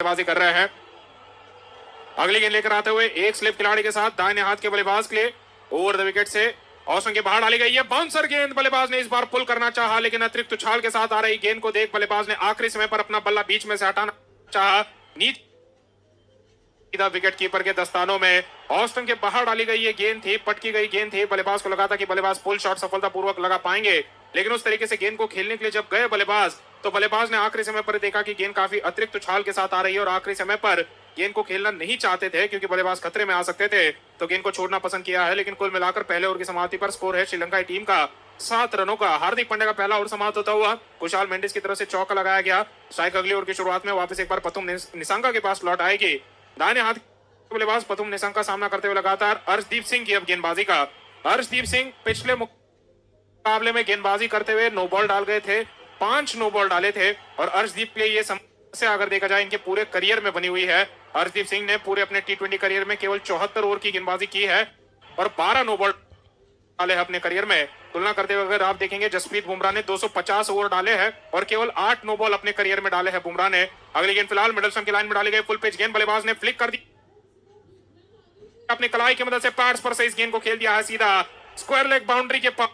बल्लेबाजी कर रहे हैं। अगली गेंद लेकर आते हुए एक स्लिप खिलाड़ी के साथ दाहिने हाथ के बल्लेबाज के लिए ओवर द विकेट से ऑस्टन के बाहर डाली गई है। बाउंसर गेंद बल्लेबाज ने इस बार पुल करना चाहा, लेकिन अतिरिक्त उछाल के साथ आ रही गेंद को देख बल्लेबाज ने आखिरी समय पर अपना बल्ला बीच में से हटाना चाहा। नीचे विकेट कीपर के दस्तानों में ऑस्टन के बाहर डाली गई ये गेंद थी, पटकी गई गेंद थी। बल्लेबाज को लगा था कि बल्लेबाज पुल शॉट सफलतापूर्वक लगा पाएंगे, लेकिन उस तरीके से गेंद को खेलने के लिए जब गए बल्लेबाज, तो बल्लेबाज ने आखिरी समय पर देखा कि गेंद काफी अतिरिक्त उछाल के साथ आ रही है और आखिरी समय पर गेंद को खेलना नहीं चाहते थे क्योंकि बल्लेबाज खतरे में आ सकते थे, तो गेंद को छोड़ना पसंद किया है। लेकिन कुल मिलाकर पहले ओवर की समाप्ति पर स्कोर है श्रीलंका टीम का 7 रनों का। हार्दिक पांड्या का पहला ओवर समाप्त होता हुआ कुशाल मेंडिस की तरफ से चौका लगाया गया। स्ट्राइक अगली ओवर की शुरुआत में वापस एक बार पतुम निसंका के पास लौट आएगी। दाहिने हाथ बल्लेबाज पतुम निसंका का सामना करते हुए लगातार अर्शदीप सिंह की अब गेंदबाजी का। अर्शदीप सिंह पिछले मुकाबले में गेंदबाजी करते हुए नो बॉल डाल गए थे, 5 नो बॉल डाले थे और अर्शदीप के लिए ये समस्या अगर देखा जाए इनके पूरे करियर में बनी हुई है। अर्शदीप सिंह ने पूरे अपने T20 करियर में केवल 74 ओवर की गेंदबाजी की है और 12 नो बॉल डाले हैं अपने करियर में। तुलना करते हुए अगर आप देखेंगे जसप्रीत बुमराह ने 250 ओवर डाले हैं और केवल 8 नो बॉल अपने करियर में डाले हैं बुमराह ने। अगली गेंद फिलहाल मिडल स्टंप की लाइन में डाली गई फुल पिच गेंद, बल्लेबाज ने फ्लिक कर दी अपनी कलाई की मदद से पैड्स पर से इस गेंद को खेल दिया है सीधा स्क्वायर लेग बाउंड्री के पास।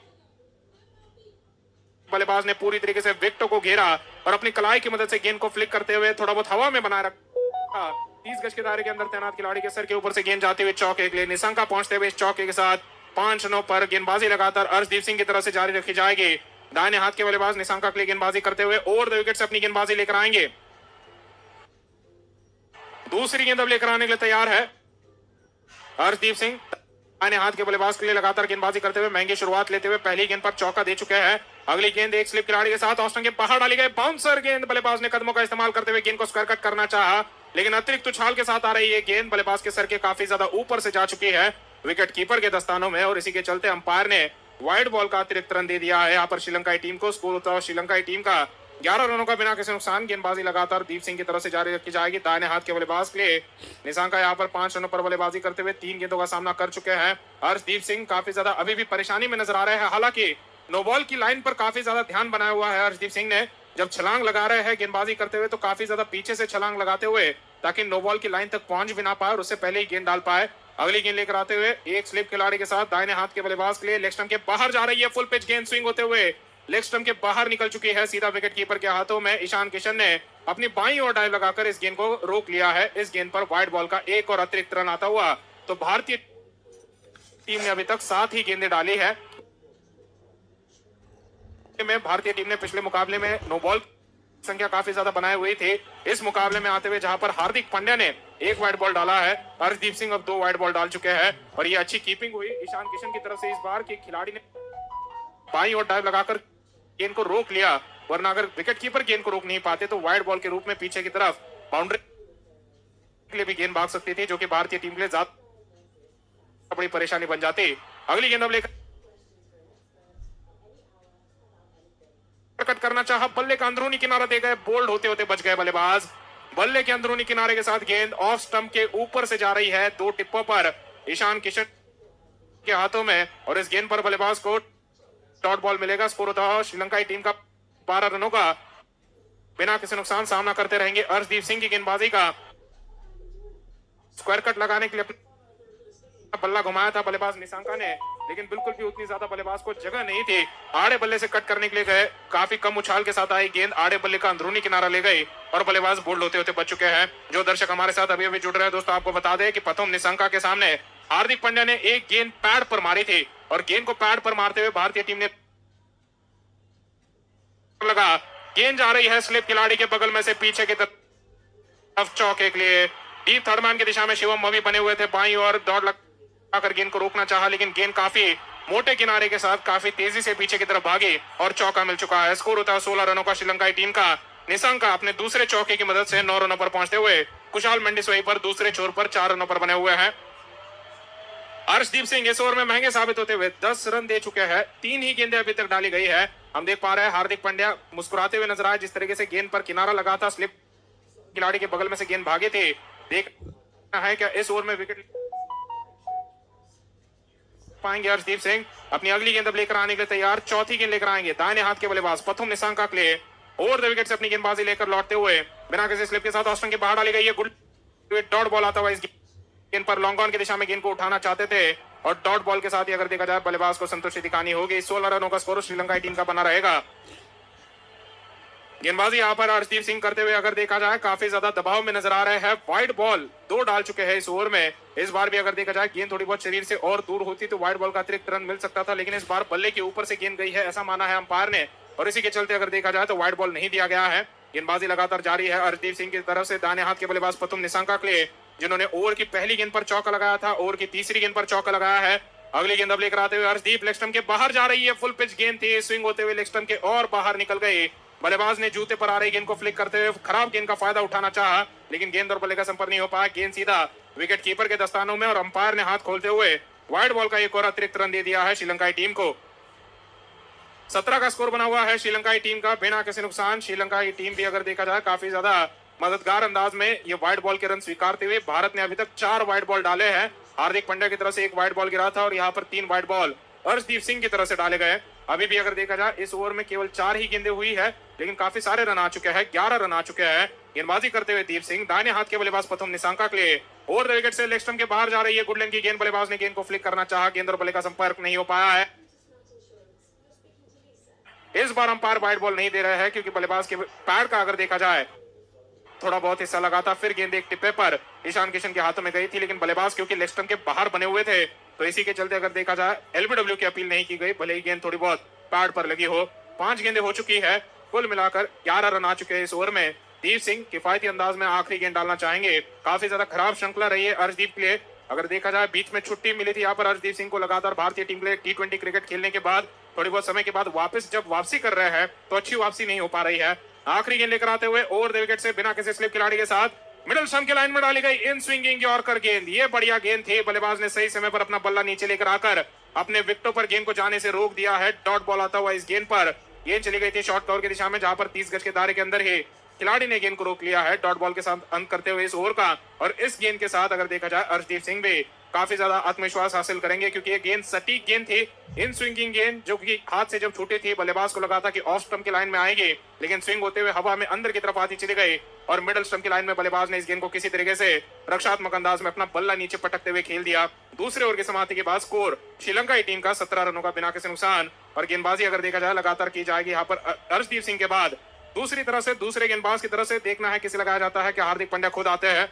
बल्लेबाज ने पूरी तरीके से विकेट को घेरा और अपनी कलाई की मदद से गेंद को फ्लिक करते हुए थोड़ा बहुत हवा में बनाए रखा। 30 गज के दायरे के अंदर तैनात खिलाड़ी के सर के ऊपर से गेंद जाते हुए चौके के लिए निसंका पहुंचते हुए इस चौके के साथ 5 रनों पर गेंदबाजी लगातार अर्शदीप सिंह की तरफ से जारी रखी जाएगी। दाहिने हाथ के बल्लेबाज निसंका के लिए गेंदबाजी करते हुए ओवर द विकेट से अपनी गेंदबाजी लेकर आएंगे। दूसरी गेंद अब लेकर आने के लिए तैयार है अर्शदीप सिंह। दाहिने हाथ के बल्लेबाज के लिए लगातार गेंदबाजी करते हुए महंगी शुरुआत लेते हुए पहली गेंद पर चौका दे चुके हैं। अगली गेंद एक स्लिप खिलाड़ी के साथ ऑस्टन के बाहर डाली गई बाउंसर गेंद, बल्लेबाज ने कदमों का इस्तेमाल करते हुए गेंद को स्क्वायर कट करना चाहा, लेकिन अतिरिक्त उछाल के साथ आ रही है गेंद बल्लेबाज के सर के काफी ज्यादा ऊपर से जा चुकी है विकेट कीपर के दस्तानों में और इसी के चलते अंपायर ने वाइड बॉल का अतिरिक्त रन दे दिया है। यहाँ पर श्रीलंकाई टीम को स्कोर होता है श्रीलंकाई टीम का 11 रनों का बिना किसी नुकसान। गेंदबाजी लगातार दीप सिंह की तरफ से जारी रखी जाएगी। दाहिने हाथ के बल्लेबाज के लिए निसंका यहाँ पर 5 रनों पर बल्लेबाजी करते हुए 3 गेंदों का सामना कर चुके हैं। अर्शदीप सिंह काफी ज्यादा अभी भी परेशानी में नजर आ रहे हैं, हालांकि नो बॉल की लाइन पर काफी ज्यादा ध्यान बनाया हुआ है अर्शदीप सिंह ने। जब छलांग लगा रहे हैं गेंदबाजी करते हुए तो काफी ज्यादा पीछे से छलांग लगाते हुए ताकि नो बॉल की लाइन तक पहुंच भी ना पाए और उससे पहले ही गेंद डाल पाए। अगली गेंद लेकर आते हुए एक स्लिप खिलाड़ी के साथ दाहिने हाथ के बल्लेबाज के लिए लेग स्टंप के बाहर जा रही है फुल पिच गेंद, स्विंग होते हुए लेग स्टंप के बाहर निकल चुकी है सीधा विकेट कीपर के हाथों में। ईशान किशन ने अपनी बाईं ओर डाइव लगाकर इस गेंद को रोक लिया है। इस गेंद पर वाइड बॉल का एक और अतिरिक्त रन आता हुआ तो भारतीय टीम ने अभी तक 7 ही गेंदें डाली है। में भारतीय टीम ने पिछले मुकाबले में नो बॉल संख्या काफी ज्यादा बनाए हुई थी। इस मुकाबले में आते हुए जहां पर हार्दिक पांड्या ने 1 वाइड बॉल डाला है, अर्शदीप सिंह अब 2 वाइड बॉल डाल चुके हैं और ये अच्छी कीपिंग हुई ईशान किशन की तरफ से इस बार के खिलाड़ी ने बाईं ओर डाइव लगाकर गेंद को रोक लिया, वरना अगर विकेट कीपर गेंद को रोक नहीं पाते तो वाइड बॉल के रूप में पीछे की तरफ बाउंड्री के लिए भी गेंद भाग सकती थी, जो कि भारतीय टीम के लिए ज्यादा बड़ी परेशानी बन जाती। अगली गेंद अब लेकर कट करना चाहा, बल्ले का अंदरूनी किनारा दे गए, बोल्ड होते होते बच गए बल्लेबाज। बल्ले के अंदरूनी किनारे के साथ गेंद ऑफ स्टंप के ऊपर से जा रही है 2 टिप्पों पर ईशान किशन के हाथों में और इस गेंद पर बल्लेबाज को डॉट बॉल मिलेगा। स्कोर होता है श्रीलंकाई टीम का 12 रनों का बिना किसी नुकसान। सामना करते रहेंगे अर्शदीप सिंह की गेंदबाजी का। स्क्वायर कट लगाने के लिए बल्ला घुमाया था बल्लेबाज निसंका ने, लेकिन बिल्कुल भी उतनी ज्यादा बल्लेबाज को जगह नहीं थी। आड़े बल्ले से कट करने के लिए गए, काफी कम उछाल के साथ आई गेंद आड़े बल्ले का अंदरूनी किनारा ले गई और बल्लेबाज बोल्ड होते होते बच चुके हैं। जो दर्शक हमारे साथ अभी अभी जुड़ रहे हैं दोस्तों, आपको बता दें कि पतुम निसंका के सामने हार्दिक पांड्या ने एक गेंद पैड पर मारी थी और गेंद को पैड पर मारते हुए भारतीय टीम ने लगा। गेंद जा रही है स्लिप खिलाड़ी के बगल में से पीछे की तरफ चौके के लिए। डीप थर्ड मैन की दिशा में शिवम मवी बने हुए थे, बाईं और दौड़ लगाकर गेंद को रोकना चाहा, लेकिन गेंद काफी मोटे किनारे के साथ काफी तेजी से पीछे की तरफ भागी और चौका मिल चुका है। स्कोर होता है 16 रनों का श्रीलंकाई टीम का। निसंका अपने दूसरे चौके की मदद से 9 रनों पर पहुंचते हुए कुशाल मेंडिस वहीं पर दूसरे छोर पर 4 रनों पर बने हुए हैं। अर्शदीप सिंह इस ओवर में महंगे साबित होते हुए 10 रन दे चुके हैं। 3 ही गेंदें अभी तक डाली गई है। हम देख पा रहे हैं हार्दिक पांड्या मुस्कुराते हुए नजर आए, जिस तरीके से गेंद पर किनारा लगा था, स्लिप खिलाड़ी के बगल में से गेंद भागे थे। देखना है क्या इस ओवर में विकेट पाएंगे अर्शदीप सिंह। अपनी अगली गेंद अब लेकर आने के लिए तैयार, चौथी गेंद लेकर आएंगे दाहिने हाथ के बल्लेबाज पतुम निसंका के लिए। ओवर द विकेट से अपनी गेंदबाजी लेकर लौटते हुए बिना किसी स्लिप के साथ ऑस्टन के बाहर डाली गई है। गुड डॉट बॉल आता हुआ इस गेंद पर लॉन्ग ऑन की दिशा में गेंद को उठाना चाहते थे और डॉट बॉल के साथ ही अगर देखा जाए बल्लेबाज को संतुष्टि दिखानी होगी। 16 रनों का स्कोर श्रीलंका टीम का बना रहेगा। गेंदबाजी यहाँ पर अर्शदीप सिंह करते हुए अगर देखा जाए काफी ज्यादा दबाव में नजर आ रहे हैं। वाइड बॉल 2 डाल चुके हैं इस ओवर में। इस बार भी अगर देखा जाए गेंद थोड़ी बहुत शरीर से और दूर होती तो वाइड बॉल का अतिरिक्त रन मिल सकता था, लेकिन इस बार बल्ले के ऊपर से गेंद गई है ऐसा माना है अंपायर ने और इसी के चलते अगर देखा जाए तो वाइड बॉल नहीं दिया गया है। गेंदबाजी लगातार जारी है अर्शदीप सिंह की तरफ से। दाहिने हाथ के बल्लेबाज पतुम निसांका के लिए जिन्होंने ओवर की पहली गेंद पर चौका लगाया था, ओवर की तीसरी गेंद पर चौका लगाया है। अगली गेंद अब लेकर आते हुए अर्शदीप लेग स्टंप के बाहर जा रही है। फुल पिच गेंद थी, स्विंग होते हुए लेग स्टंप के और बाहर निकल गई। बल्लेबाज ने जूते पर आ रही गेंद को फ्लिक करते हुए खराब गेंद का फायदा उठाना चाहा, लेकिन गेंद और बल्ले का संपर्क नहीं हो पाया। गेंद सीधा विकेट कीपर के दस्तानों में और अंपायर ने हाथ खोलते हुए वाइड बॉल का एक और अतिरिक्त रन दे दिया है श्रीलंकाई टीम को। 17 का स्कोर बना हुआ है श्रीलंकाई टीम का बिना किसी नुकसान। श्रीलंकाई टीम भी अगर देखा जाए काफी ज्यादा मददगार अंदाज में ये वाइड बॉल के रन स्वीकारते हुए। भारत ने अभी तक 4 वाइड बॉल डाले हैं। हार्दिक पांड्या की तरफ से 1 वाइड बॉल गिरा था और यहाँ पर 3 वाइड बॉल अर्शदीप सिंह की तरफ से डाले गए। अभी भी अगर देखा जाए इस ओवर में केवल 4 ही गेंदें हुई है, लेकिन काफी सारे रन आ चुके हैं। 11 रन आ चुके हैं। गेंदबाजी करते हुए दीप सिंह दाहिने हाथ के बल्लेबाज पथुम निसांका के लिए ओवर द विकेट से लेग स्टंप के बाहर जा रही है गुडलैंड की गेंद। बल्लेबाज ने गेंद को फ्लिक करना चाहा, गेंद और बल्ले का संपर्क नहीं हो पाया है। इस बार अंपायर वाइड बॉल नहीं दे रहे हैं क्योंकि बल्लेबाज के पैर का अगर देखा जाए थोड़ा बहुत हिस्सा लगा था। फिर गेंद एक टिप्पे पर ईशान किशन के हाथों में गई थी, लेकिन बल्लेबाज क्योंकि लेग स्टंप के बाहर बने हुए थे तो इसी के चलते अगर देखा जाए एलबीडब्ल्यू की अपील नहीं की गई, भले ही गेंद थोड़ी बहुत पैड पर लगी हो। 5 गेंदें हो चुकी है, कुल मिलाकर 11 रन आ चुके हैं इस ओवर में। दीप सिंह किफायती अंदाज में आखिरी गेंद डालना चाहेंगे। काफी ज्यादा खराब श्रृंखला रही है अर्शदीप के लिए। अगर देखा जाए बीच में छुट्टी मिली थी यहाँ पर अर्शदीप सिंह को लगातार भारतीय टीम के लिए T20 क्रिकेट खेलने के बाद थोड़ी बहुत समय के बाद वापस जब वापसी कर रहे हैं तो अच्छी वापसी नहीं हो पा रही है। आखिरी गेंद लेकर आते हुए ओवर द विकेट से बिना किसी स्लिप खिलाड़ी के साथ मिडिल स्टंप के लाइन में डाली गई इन स्विंगिंग यॉर्कर गेंद। ये बढ़िया गेंद थी, बल्लेबाज ने सही समय पर अपना बल्ला नीचे लेकर आकर अपने विकेटों पर गेंद को जाने से रोक दिया है। डॉट बॉल आता हुआ इस गेंद पर गेंद चली गई थी शॉर्ट कवर की दिशा में, जहां पर 30 गज के दायरे के अंदर ही खिलाड़ी ने गेंद को रोक लिया है। डॉट बॉल के साथ अंक करते हुए इस ओवर का और इस गेंद के साथ अगर देखा जाए अर्शदीप सिंह भी काफी ज्यादा आत्मविश्वास हासिल करेंगे क्योंकि ये गेंद सटीक गेंद थी। इन स्विंगिंग गेंद जो कि हाथ से जब छूटी थी बल्लेबाज को लगा था कि ऑफ स्टंप की लाइन में आएगी, लेकिन स्विंग होते हुए हवा में अंदर की तरफ आती चली गई और मिडिल स्टंप की लाइन में बल्लेबाज ने इस गेंद को किसी तरीके से रक्षात्मक अंदाज में अपना बल्ला नीचे पटकते हुए खेल दिया। दूसरे ओवर की समाप्ति के बाद स्कोर श्रीलंका टीम का 17 रनों का बिना किसी नुकसान। और गेंदबाजी अगर देखा जाए लगातार की जाएगी यहाँ पर अर्शदीप सिंह के बाद। दूसरी तरफ से दूसरे गेंदबाज की तरफ से देखना है किसे लगाया जाता है कि हार्दिक पांड्या खुद आते हैं।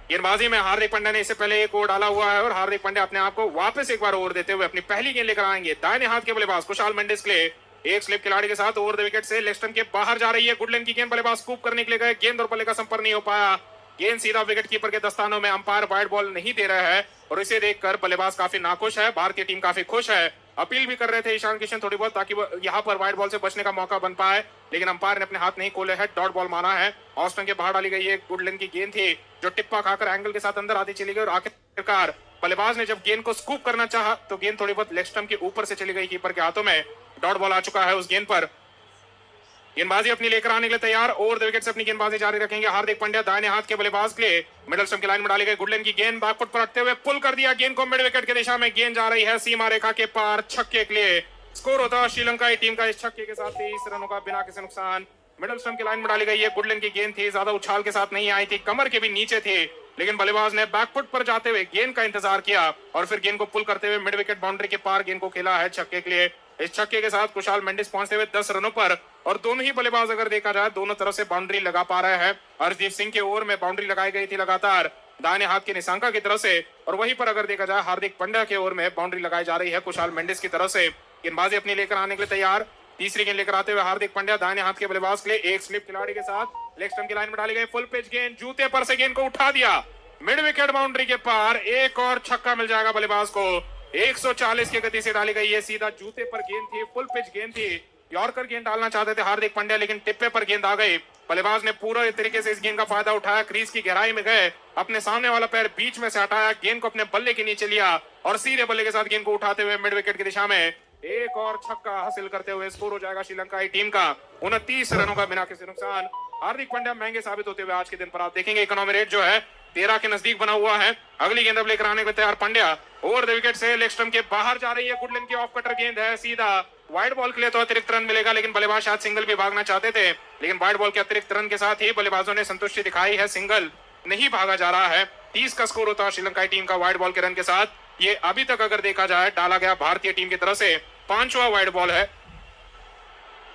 गेंदबाजी में हार्दिक पांड्या ने इससे पहले एक ओवर डाला हुआ है और हार्दिक पांड्या अपने आप को वापस एक बार ओवर देते हुए अपनी पहली गेंद लेकर आएंगे। दाहिने हाथ के बल्लेबाज कुशाल मेंडिस के लिए एक स्लिप खिलाड़ी के साथ ओवर द विकेट से लेग स्टंप के बाहर जा रही है गुडलैंड की गेंद। बल्लेबाज स्कूप करने के लिए गए, गेंद और बल्ले का संपर्क नहीं हो पाया। गेंद सीधा विकेट कीपर के दस्तानों में। अंपायर वाइड बॉल नहीं दे रहा है और इसे देखकर बल्लेबाज काफी नाखुश है। भारतीय टीम काफी खुश है। अपील भी कर रहे थे ईशान किशन थोड़ी बहुत ताकि यहाँ पर वाइड बॉल से बचने का मौका बन पाए, लेकिन अंपायर ने अपने हाथ नहीं खोले हैं। डॉट बॉल माना है। ऑस्टन के बाहर डाली गई एक गुडलैंड की गेंद थी जो टिप्पा खाकर एंगल के साथ अंदर आती चली गई और आखिरकार बल्लेबाज ने जब गेंद को स्कूप करना चाहा तो गेंद थोड़ी बहुत लेग स्टंप के ऊपर से चली गई कीपर के हाथों में। डॉट बॉल आ चुका है उस गेंद पर। गेंदबाजी अपनी लेकर आने के लिए तैयार। ओवर द विकेट से अपनी गेंदबाजी जारी रखेंगे हार्दिक पांड्या। दाहिने हाथ के बल्लेबाज के लिए मिडिल स्टंप की लाइन में डाली गई गुडलैंड की गेंद बैकफुट पर रखते हुए पुल कर दिया गेंद को मिड विकेट की दिशा में। गेंद जा रही है सीमा रेखा के पार छक्के के लिए। स्कोर होता है श्रीलंका टीम का इस छक्के के साथ 23 रनों का बिना किसी नुकसान। मिडिल स्टंप की लाइन में डाली गई है गुडलैंड की गेंद थी, ज्यादा उछाल के साथ नहीं आई थी, कमर के भी नीचे थी, लेकिन बल्लेबाज ने बैकफुट पर जाते हुए गेंद का इंतजार किया और फिर गेंद को पुल करते हुए मिड विकेट बाउंड्री के पार गेंद को खेला है छक्के के लिए। इस छक्के के साथ कुशाल मेंडिस पहुंचते हुए 10 रनों पर और दोनों ही बल्लेबाज अगर देखा जाए दोनों तरफ से बाउंड्री लगा पा रहे हैं। अर्शदीप सिंह के ओवर में बाउंड्री लगाई गई थी लगातार दाहिने हाथ के निसांका की तरफ से और वहीं पर अगर देखा जाए हार्दिक पांड्या के ओवर में बाउंड्री लगाई जा रही है कुशाल मेंडिस की तरफ से। गेंदबाजी अपनी लेकर आने के लिए तैयार। तीसरी गेंद लेकर आते हुए हार्दिक पांड्या दाहिने हाथ के बल्लेबाज के लिए एक स्लिप खिलाड़ी के साथ लेग स्टंप की लाइन में डाली गई फुल पिच गेंद। जूते पर से गेंद को उठा दिया मिड विकेट बाउंड्री के पार। एक और छक्का मिल जाएगा बल्लेबाज को। 140 की गति से डाली गई है, सीधा जूते पर गेंद थी, फुल पिच गेंद थी। यॉर्कर गेंद डालना चाहते थे हार्दिक पांड्या, लेकिन टिप्पे पर गेंद आ गई। बल्लेबाज ने पूरे तरीके से इस गेंद का फायदा उठाया, क्रीज की गहराई में गए, अपने सामने वाला पैर बीच में से हटाया, गेंद को अपने बल्ले के नीचे लिया और सीधे बल्ले के साथ गेंद को उठाते हुए मिड विकेट की दिशा में एक और छक्का हासिल करते हुए स्कोर हो जाएगा श्रीलंका टीम का 29 रनों का बिना किसी नुकसान। हार्दिक पांड्या महंगे साबित होते हुए आज के दिन पर आप देखेंगे इकोनॉमी रेट जो है 13 के नजदीक बना हुआ है। अगली गेंद अब लेकर आने के तैयार पांड्या। ओवर द विकेट से लेग स्टंप के बाहर जा रही है, गुडलैंड की ऑफ कटर गेंद है, सीधा वाइड बॉल के लिए तो अतिरिक्त रन मिलेगा, लेकिन बल्लेबाज शायद सिंगल भी भागना चाहते थे, लेकिन वाइड बॉल के अतिरिक्त रन के साथ ही बल्लेबाजों ने संतुष्टि दिखाई है। सिंगल नहीं भागा जा रहा है। 30 का स्कोर होता है श्रीलंकाई टीम का वाइड बॉल के रन के साथ। ये अभी तक अगर देखा जाए डाला गया भारतीय टीम की तरफ से 5वां वाइड बॉल है।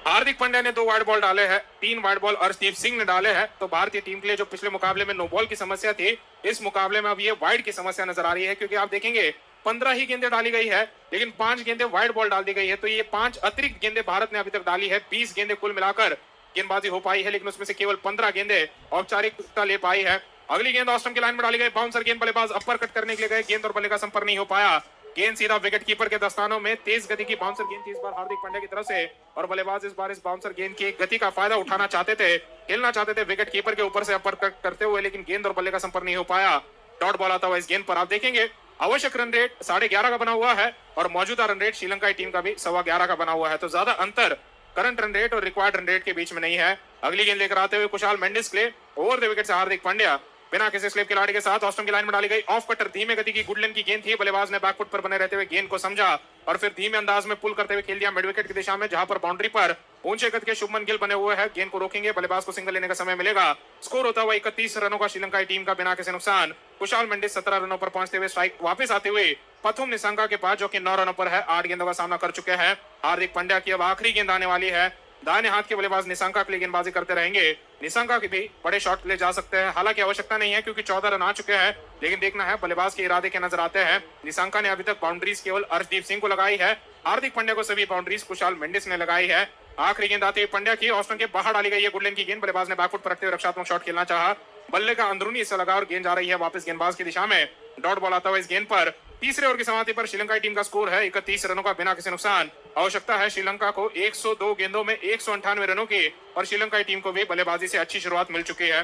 हार्दिक पांड्या ने 2 वाइड बॉल डाले हैं, 3 वाइड बॉल अर्शदीप सिंह ने डाले हैं। तो भारतीय टीम के लिए जो पिछले मुकाबले में नो बॉल की समस्या थी, इस मुकाबले में अब ये वाइड की समस्या नजर आ रही है, क्योंकि आप देखेंगे 15 ही गेंदें डाली गई है, लेकिन 5 गेंदें वाइड बॉल डाल दी गई है। तो ये 5 अतिरिक्त गेंदें भारत ने अभी तक डाली है। 20 गेंदें कुल मिलाकर गेंदबाजी हो पाई है, लेकिन उसमें से केवल 15 गेंदें औपचारिकता ले पाई है। अगली गेंद ऑस्ट्रेलिया की लाइन में डाली गई, बाउंसर गेंद, बल्लेबाज अपर कट करने के लिए गए, गेंद और बल्ले का संपर्क नहीं हो पाया। गेंद सीधा विकेट कीपर के दस्तानों में। तेज गति की बाउंसर गेंद थी इस बार हार्दिक पांड्या की तरफ से, और बल्लेबाज इस बार इस बाउंसर गेंद की गति का फायदा उठाना चाहते थे, खेलना चाहते थे विकेट कीपर के ऊपर से अपर कट करते हुए, लेकिन गेंद और बल्ले का संपर्क नहीं हो पाया। डॉट बॉल आता हुआ इस गेंद पर। आप देखेंगे आवश्यक रन रेट 11.5 का बना हुआ है, और मौजूदा रन रेट श्रीलंका टीम का भी 11.25 का बना हुआ है। तो ज्यादा अंतर करंट रन रेट और रिक्वायर्ड रन रेट के बीच में नहीं है। अगली गेंद लेकर आते हुए कुशाल मेंडिस के लिए ओवर द विकेट से हार्दिक पांड्या बिना किसी स्लिप खिलाड़ी के साथ ऑस्ट्रेलिया की लाइन में डाली गई ऑफ कटर, धीमे गति की गुडलैंड की गेंद थी। बल्लेबाज ने बैकफुट पर बने रहते हुए गेंद को समझा और फिर धीमे अंदाज में पुल करते हुए खेल दिया मिड विकेट की दिशा में, जहां पर बाउंड्री पर ऊंचे कद के शुभमन गिल बने हुए हैं। गेंद को रोकेंगे, बल्लेबाज को सिंगल लेने का समय मिलेगा। स्कोर होता हुआ 31 रनों का श्रीलंकाई टीम का बिना किसी नुकसान। कुशाल मेंडिस 17 रनों पर पहुंचते हुए स्ट्राइक वापस आते हुए पथुम निसंगा के पास, जो कि 9 रनों पर है, 8 गेंदों का सामना कर चुके हैं। हार्दिक पांड्या की अब आखिरी गेंद आने वाली है। दाहिने हाथ के बल्लेबाज निसंका के लिए गेंदबाजी करते रहेंगे। निसंका की भी बड़े शॉट ले जा सकते हैं, हालांकि आवश्यकता नहीं है क्योंकि 14 रन आ चुके हैं, लेकिन देखना है बल्लेबाज के इरादे के नजर आते हैं। निसंका ने अभी तक बाउंड्रीज केवल अर्शदीप सिंह को लगाई है। हार्दिक पांड्या को सभी बाउंड्रीज कुशाल मेंडिस ने लगाई है। आखिरी गेंद आती हुई पांड्या की ऑस्ट्रेलिया के बाहर डाली गई है गुडलैंड की गेंद। बल्लेबाज ने बैकफुट पर रखते हुए रक्षात्मक शॉट खेलना चाहा, बल्ले का अंदरूनी हिस्सा लगा और गेंद जा रही है वापस गेंदबाज की दिशा में। डॉट बॉल आता हुआ इस गेंद पर। तीसरे ओवर की समाप्ति पर श्रीलंका टीम का स्कोर है 31 रनों का बिना किसी नुकसान। आवश्यकता है श्रीलंका को 102 गेंदों में 198 रनों की, और श्रीलंका टीम को भी बल्लेबाजी से अच्छी शुरुआत मिल चुकी है।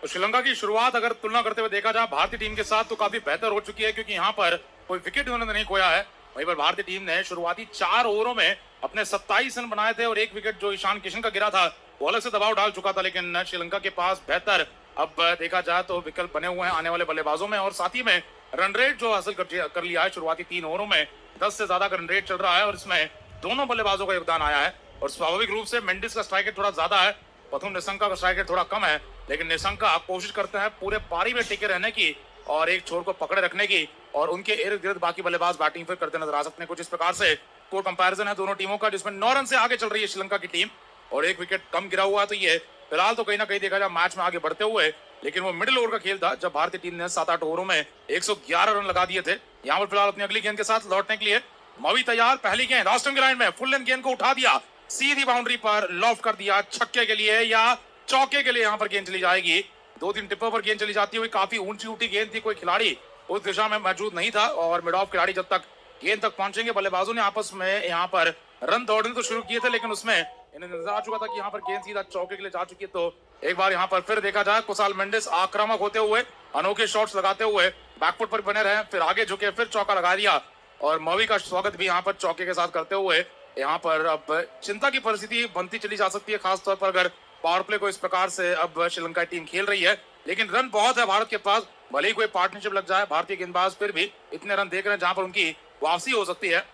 तो श्रीलंका की शुरुआत अगर तुलना करते हुए देखा जाए भारतीय टीम के साथ, तो काफी बेहतर हो चुकी है, क्योंकि यहाँ पर कोई विकेट उन्होंने नहीं खोया है। वहीं पर भारतीय टीम ने शुरुआती 4 ओवरों में अपने 27 रन बनाए थे, और 1 विकेट जो ईशान किशन का गिरा था वो अलग से दबाव डाल चुका था। लेकिन श्रीलंका के पास बेहतर अब देखा जाए तो विकल्प बने हुए हैं आने वाले बल्लेबाजों में, और साथ ही में रन रेट जो हासिल कर लिया है शुरुआती 3 ओवरों में, 10 से ज्यादा का रन रेट चल रहा है, और इसमें दोनों बल्लेबाजों का योगदान आया है। और स्वाभाविक रूप से मेंडिस का स्ट्राइक रेट थोड़ा ज्यादा है, पथुम निसंका का स्ट्राइक रेट थोड़ा कम है, लेकिन निसंका कोशिश करते हैं पूरे पारी में टिके रहने की और एक छोर को पकड़े रखने की, और उनके इर्द गिर्द बाकी बल्लेबाज बैटिंग फिर करते नजर आ सकते हैं। कुछ इस प्रकार से स्कोर कंपैरिजन है दोनों टीमों का, जिसमें 9 रन से आगे चल रही है श्रीलंका की टीम, और 1 विकेट कम गिरा हुआ। तो ये फिलहाल तो कहीं ना कहीं देखा जाए मैच में आगे बढ़ते हुए, लेकिन वो मिडिल ओवर का खेल था जब भारतीय टीम ने 7-8 ओवरों में 111 रन लगा दिए थे। यहाँ पर फिलहाल अपनी अगली गेंद के साथ लौटने के लिए मवी तैयार। पहली गेंद ऑस्ट्रेलिया की लाइन में फुल लेंथ गेंद को उठा दिया, सीधी बाउंड्री पर लॉफ्ट कर दिया, छक्के के लिए या चौके के लिए यहाँ पर गेंद चली जाएगी। 2-3 टिप्पों पर गेंद चली जाती हुई, काफी ऊंची उठी गेंद थी, कोई खिलाड़ी उस दिशा में मौजूद नहीं था, और मिड ऑफ खिलाड़ी जब तक गेंद तक पहुंचेंगे, बल्लेबाजों ने आपस में यहाँ पर रन दौड़ने तो शुरू किए थे, लेकिन उसमें इन्हें नजर आ चुका था कि यहाँ पर गेंद सीधा चौके के लिए जा चुकी है। तो एक बार यहाँ पर फिर देखा जाए कुशाल मेंडिस आक्रामक होते हुए, अनोखे शॉट्स लगाते हुए बैकफुट पर बने रहे, फिर आगे झुके, फिर चौका लगा दिया, और मवी का स्वागत भी यहाँ पर चौके के साथ करते हुए। यहाँ पर अब चिंता की परिस्थिति बनती चली जा सकती है, खासतौर पर अगर पावर प्ले को इस प्रकार से अब श्रीलंका टीम खेल रही है। लेकिन रन बहुत है भारत के पास, भले ही कोई पार्टनरशिप लग जाए, भारतीय गेंदबाज फिर भी इतने रन देख रहे हैं जहां पर उनकी वापसी हो सकती है।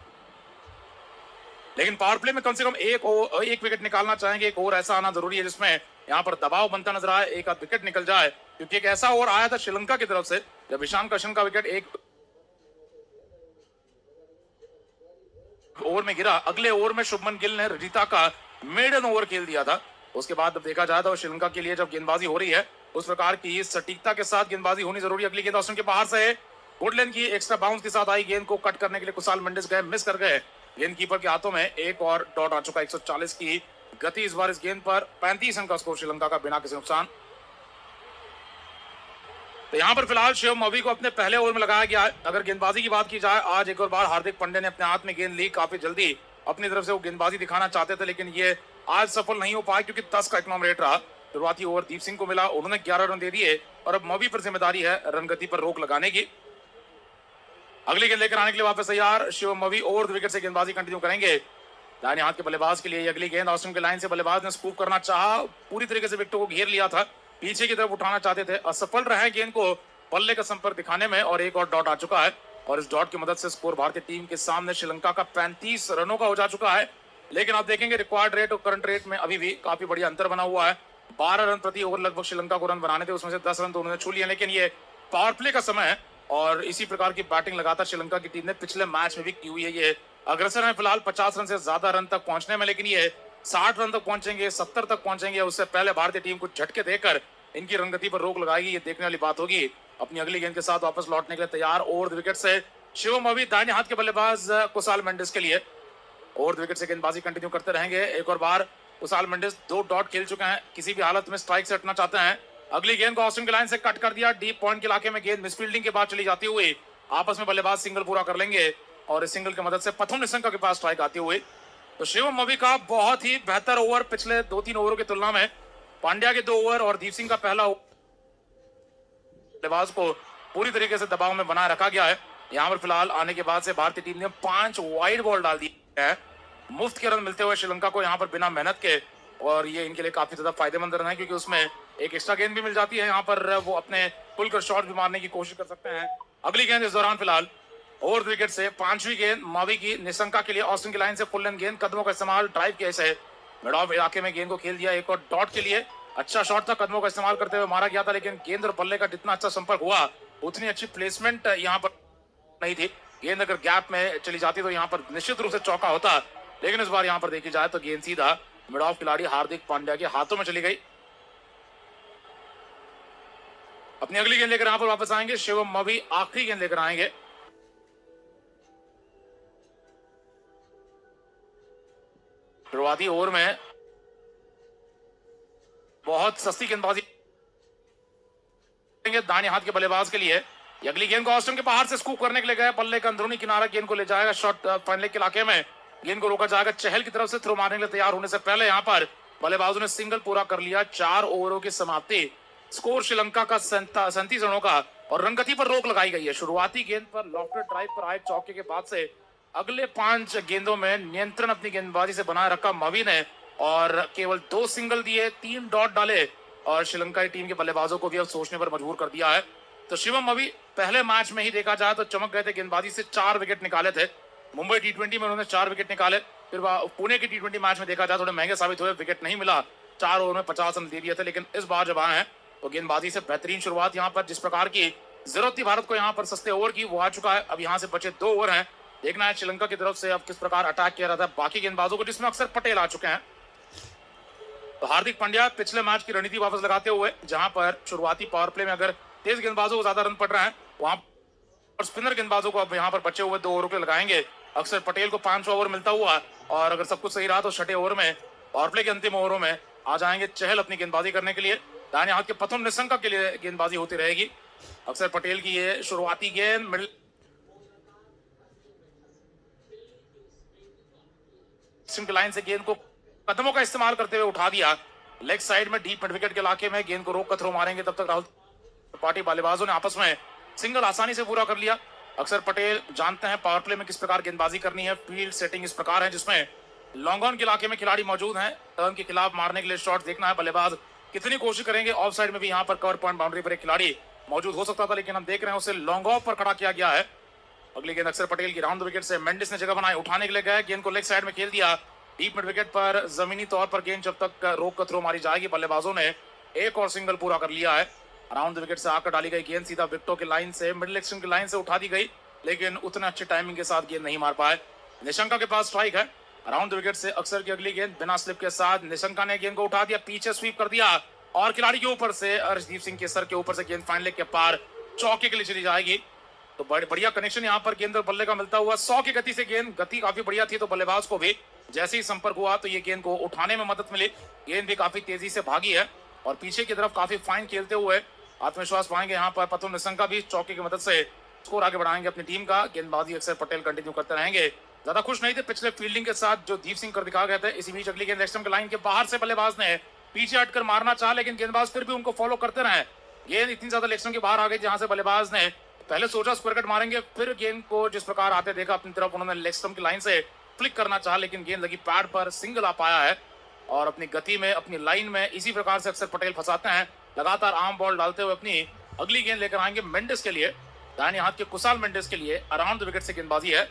लेकिन पावर प्ले में कम से कम एक विकेट निकालना चाहेंगे, एक ओवर ऐसा आना जरूरी है जिसमें यहाँ पर दबाव बनता नजर आए, एक आध विकेट निकल जाए, क्योंकि एक ऐसा ओवर आया था श्रीलंका की तरफ से जब ईशान किशन का विकेट एक ओवर में गिरा, अगले ओवर में शुभमन गिल ने रजिता का मेडन ओवर खेल दिया था। उसके बाद जब देखा जाए तो श्रीलंका के लिए जब गेंदबाजी हो रही है उस प्रकार की सटीकता के साथ गेंदबाजी होनी जरूरी है। अगली गेंद ऑस्ट्रेलिया के बाहर से वुडलैंड की एक्स्ट्रा बाउंस के साथ आई गेंद को कट करने के लिए कुशाल मेंडिस गए, मिस कर गए। गेंदकीपर के हाथों में एक और डॉट आ चुका, 140 की गति इस बार इस गेंद पर। 35 रन का स्कोर श्रीलंका का बिना किसी नुकसान। तो यहाँ पर फिलहाल शिव मवी को अपने पहले ओवर में लगाया गया है। अगर गेंदबाजी की बात की जाए, आज एक और बार हार्दिक पांड्या ने अपने हाथ में गेंद ली, काफी जल्दी अपनी तरफ से वो गेंदबाजी दिखाना चाहते थे, लेकिन ये आज सफल नहीं हो पाया क्योंकि 10 का इकनॉम रेट रहा। शुरुआती ओवर दीप सिंह को मिला, उन्होंने 11 रन दे दिए, और अब मवी पर जिम्मेदारी है रन गति पर रोक लगाने की। अगली गेंद लेकर आने के लिए वापस तैयार शिव मवी, ओवर द विकेट से गेंदबाजी कंटिन्यू करेंगे। दाहिने हाथ के बल्लेबाज के लिए अगली गेंद ऑस्ट्रेलिया की लाइन से बल्लेबाज ने स्कूप करना चाहा, पूरी तरीके से विकेट को घेर लिया था, पीछे की तरफ उठाना चाहते थे, असफल रहे गेंद को बल्ले का संपर्क दिखाने में, और एक और डॉट आ चुका है। और इस डॉट की मदद से स्कोर भारतीय टीम के सामने श्रीलंका का 35 रनों का हो जा चुका है। लेकिन आप देखेंगे रिक्वायर्ड रेट और करंट रेट में अभी भी काफी बढ़िया अंतर बना हुआ है। 12 रन प्रति ओवर लगभग श्रीलंका को रन बनाने थे, उसमें से 10 रन तो उन्होंने छू लिए। लेकिन ये पावर प्ले का समय है और इसी प्रकार की बैटिंग लगातार श्रीलंका की टीम ने पिछले मैच में भी की हुई है। ये अग्रसर है फिलहाल 50 रन से ज्यादा रन तक पहुंचने में, लेकिन ये 60 रन तक पहुंचेंगे, 70 तक पहुंचेंगे, उससे पहले भारतीय टीम को झटके देकर इनकी रनगति पर रोक लगाएगी, ये देखने वाली बात होगी। अपनी अगली गेंद के साथ वापस लौटने के लिए तैयार ओवर द विकेट से शिवम अभी दाहिने हाथ के बल्लेबाज कुशाल मेंडिस के लिए ओवर द विकेट से गेंदबाजी कंटिन्यू करते रहेंगे। एक और बार कुशाल मेंडिस 2 डॉट खेल चुके हैं, किसी भी हालत में स्ट्राइक से हटना चाहते हैं। अगली गेंद को ऑस्टिन की लाइन से कट कर दिया, डीप पॉइंट के इलाके में गेंद मिसफील्डिंग के बाद चली जाती हुई आपस में बल्लेबाज सिंगल पूरा कर लेंगे और इस सिंगल की मदद से प्रथम निशंका के पास स्ट्राइक आती हुई। तो शिवम मवी का बहुत ही बेहतर ओवर पिछले 2-3 ओवरों की तुलना में, पांड्या के 2 ओवर और दीप सिंह का पहला बल्लेबाज को पूरी तरीके से दबाव में बनाए रखा गया है। यहाँ पर फिलहाल आने के बाद से भारतीय टीम ने 5 वाइड बॉल डाल दी है, मुफ्त के रन मिलते हुए श्रीलंका को यहाँ पर बिना मेहनत के, और ये इनके लिए काफी ज्यादा फायदेमंद रन है क्योंकि उसमें एक एक्स्ट्रा गेंद भी मिल जाती है। यहाँ पर वो अपने खुलकर शॉट भी मारने की कोशिश कर सकते हैं। अगली गेंद इस दौरान फिलहाल ओवर द विकेट से 5वीं गेंद मावी की निशंका के लिए ऑस्टिन की लाइन से फुल लेंथ गेंद, कदमों का इस्तेमाल ड्राइव किए से मिड ऑफ इलाके में गेंद को खेल दिया, एक और डॉट के लिए अच्छा शॉट था, कदमों का इस्तेमाल करते हुए मारा गया था, लेकिन गेंद और बल्ले का जितना अच्छा संपर्क हुआ उतनी अच्छी प्लेसमेंट यहाँ पर नहीं थी। गेंद अगर गैप में चली जाती तो यहाँ पर निश्चित रूप से चौका होता, लेकिन इस बार यहाँ पर देखी जाए तो गेंद सीधा मिड ऑफ खिलाड़ी हार्दिक पांड्या के हाथों में चली गई। अपनी अगली गेंद लेकर यहाँ पर वापस आएंगे शिवम मवी, आखिरी गेंद लेकर आएंगे। शुरुआती ओवर में बहुत सस्ती गेंदबाजी दाहिने हाथ के बल्लेबाज के लिए। अगली गेंद को ऑस्टिन के बाहर से स्कूप करने के लिए गए, बल्ले का अंदरूनी किनारा गेंद को ले जाएगा, शॉट फाइनल के इलाके में गेंद को रोका जाएगा। चहल की तरफ से थ्रो मारने के लिए तैयार होने से पहले यहाँ पर बल्लेबाजों ने सिंगल पूरा कर लिया। 4 ओवरों की समाप्ति, स्कोर श्रीलंका का 37 रनों का और रनगति पर रोक लगाई गई है। शुरुआती गेंद पर लॉफ्टेड ड्राइव पर आए चौके के बाद से अगले 5 गेंदों में नियंत्रण अपनी गेंदबाजी से बनाए रखा मवी ने और केवल 2 सिंगल दिए, 3 डॉट डाले और श्रीलंका की टीम के बल्लेबाजों को भी अब सोचने पर मजबूर कर दिया है। तो शिवम मवी पहले मैच में ही देखा जाए तो चमक गए थे, गेंदबाजी से 4 विकेट निकाले थे। मुंबई टी20 में उन्होंने 4 विकेट निकाले, फिर पुणे की टी20 मैच में देखा जाए थोड़े महंगे साबित हुए, विकेट नहीं मिला, 4 ओवर में 50 रन दे दिए थे। लेकिन इस बार जब आए हैं तो गेंदबाजी से बेहतरीन शुरुआत, यहाँ पर जिस प्रकार की जरूरत थी भारत को यहाँ पर सस्ते ओवर की, वो आ चुका है। अब यहाँ से बचे 2 ओवर हैं, देखना है श्रीलंका की तरफ से अब किस प्रकार अटैक किया रहा था बाकी गेंदबाजों को, जिसमें अक्सर पटेल आ चुके हैं। तो हार्दिक पांड्या पिछले मैच की रणनीति वापस लगाते हुए, जहां पर शुरुआती पावर प्ले में अगर तेज गेंदबाजों को ज्यादा रन पड़ रहे हैं वहां और स्पिनर गेंदबाजों को अब यहाँ पर बचे हुए 2 ओवर के लगाएंगे। अक्सर पटेल को 5 ओवर मिलता हुआ और अगर सब कुछ सही रहा तो 6ठे ओवर में पावर प्ले के अंतिम ओवरों में आ जाएंगे चहल अपनी गेंदबाजी करने के लिए। दाहिने हाथ के प्रथम निशंका के लिए गेंदबाजी होती रहेगी। अक्सर पटेल की ये शुरुआती गेंद मिडिल लाइन से गेंद को कदमों का इस्तेमाल करते हुए उठा दिया, लेग साइड में डीप मिड विकेट के इलाके में गेंद को रोक कर थ्रो मारेंगे। तब तक राहुल त्रिपाठी बल्लेबाजों ने आपस में सिंगल आसानी से पूरा कर लिया। अक्सर पटेल जानते हैं पावर प्ले में किस प्रकार गेंदबाजी करनी है। फील्ड सेटिंग इस प्रकार है जिसमें लॉन्ग ऑन के इलाके में खिलाड़ी मौजूद हैं, टर्न के खिलाफ मारने के लिए शॉट देखना है बल्लेबाज कितनी कोशिश करेंगे। ऑफ साइड में भी यहाँ पर कवर पॉइंट बाउंड्री पर एक खिलाड़ी मौजूद हो सकता था, लेकिन हम देख रहे हैं उसे लॉन्ग ऑफ पर खड़ा किया गया है। अगली गेंद अक्सर पटेल की राउंड द विकेट से मेंडिस ने जगह बनाई, उठाने के लिए गए, गेंद को लेग साइड में खेल दिया। डीप मिड विकेट पर जमीनी तौर पर गेंद जब तक रोक कर थ्रो मारी जाएगी, बल्लेबाजों ने एक और सिंगल पूरा कर लिया है। राउंड द विकेट से आकर डाली गई गेंद सीधा विकेटों की लाइन से मिडिल एक्सट्रीम की लाइन से उठा दी गई, लेकिन उतने अच्छे टाइमिंग के साथ गेंद नहीं मार पाए। निशंका के पास स्ट्राइक है। राउंड द विकेट से अक्सर की अगली गेंद बिना स्लिप के साथ निशंका ने गेंद को उठा दिया, पीछे स्वीप कर दिया और खिलाड़ी के ऊपर से अर्शदीप सिंह के सर के ऊपर से गेंद फाइन लेग के पार चौके के लिए चली जाएगी। तो बढ़िया कनेक्शन यहाँ पर गेंद और बल्ले का मिलता हुआ 100 की गति से गेंद, गति काफी बढ़िया थी, तो बल्लेबाज को भी जैसे ही संपर्क हुआ तो ये गेंद को उठाने में मदद मिली। गेंद भी काफी तेजी से भागी है और पीछे की तरफ काफी फाइन खेलते हुए आत्मविश्वास पाएंगे यहाँ पर प्रथम निशंका भी चौके की मदद से स्कोर आगे बढ़ाएंगे अपनी टीम का। गेंदबाजी अक्सर पटेल कंटिन्यू करते रहेंगे, ज्यादा खुश नहीं थे पिछले फील्डिंग के साथ जो दीप सिंह कर दिखा गए थे। इसी बीच अगली गेंद एक्सट्रीम के लाइन के बाहर से बल्लेबाज ने पीछे हटकर मारना चाहा, लेकिन गेंदबाज फिर भी उनको फॉलो करते रहे। गेंद इतनी ज्यादा लेग स्टंप के बाहर आ गई जहां से बल्लेबाज ने पहले सोचा स्क्वायर कट मारेंगे, फिर गेंद को जिस प्रकार आते देखा अपनी तरफ, उन्होंने लेग स्टंप की लाइन से फ्लिक करना चाहा, लेकिन गेंद लगी पैड पर, सिंगल आ पाया है और अपनी गति में अपनी लाइन में इसी प्रकार से अक्सर पटेल फंसाते हैं। लगातार आर्म बॉल डालते हुए अपनी अगली गेंद लेकर आएंगे मेंडिस के लिए। दाहिने हाथ के कुशाल मेंडिस के लिए अराउंड द विकेट से गेंदबाजी है।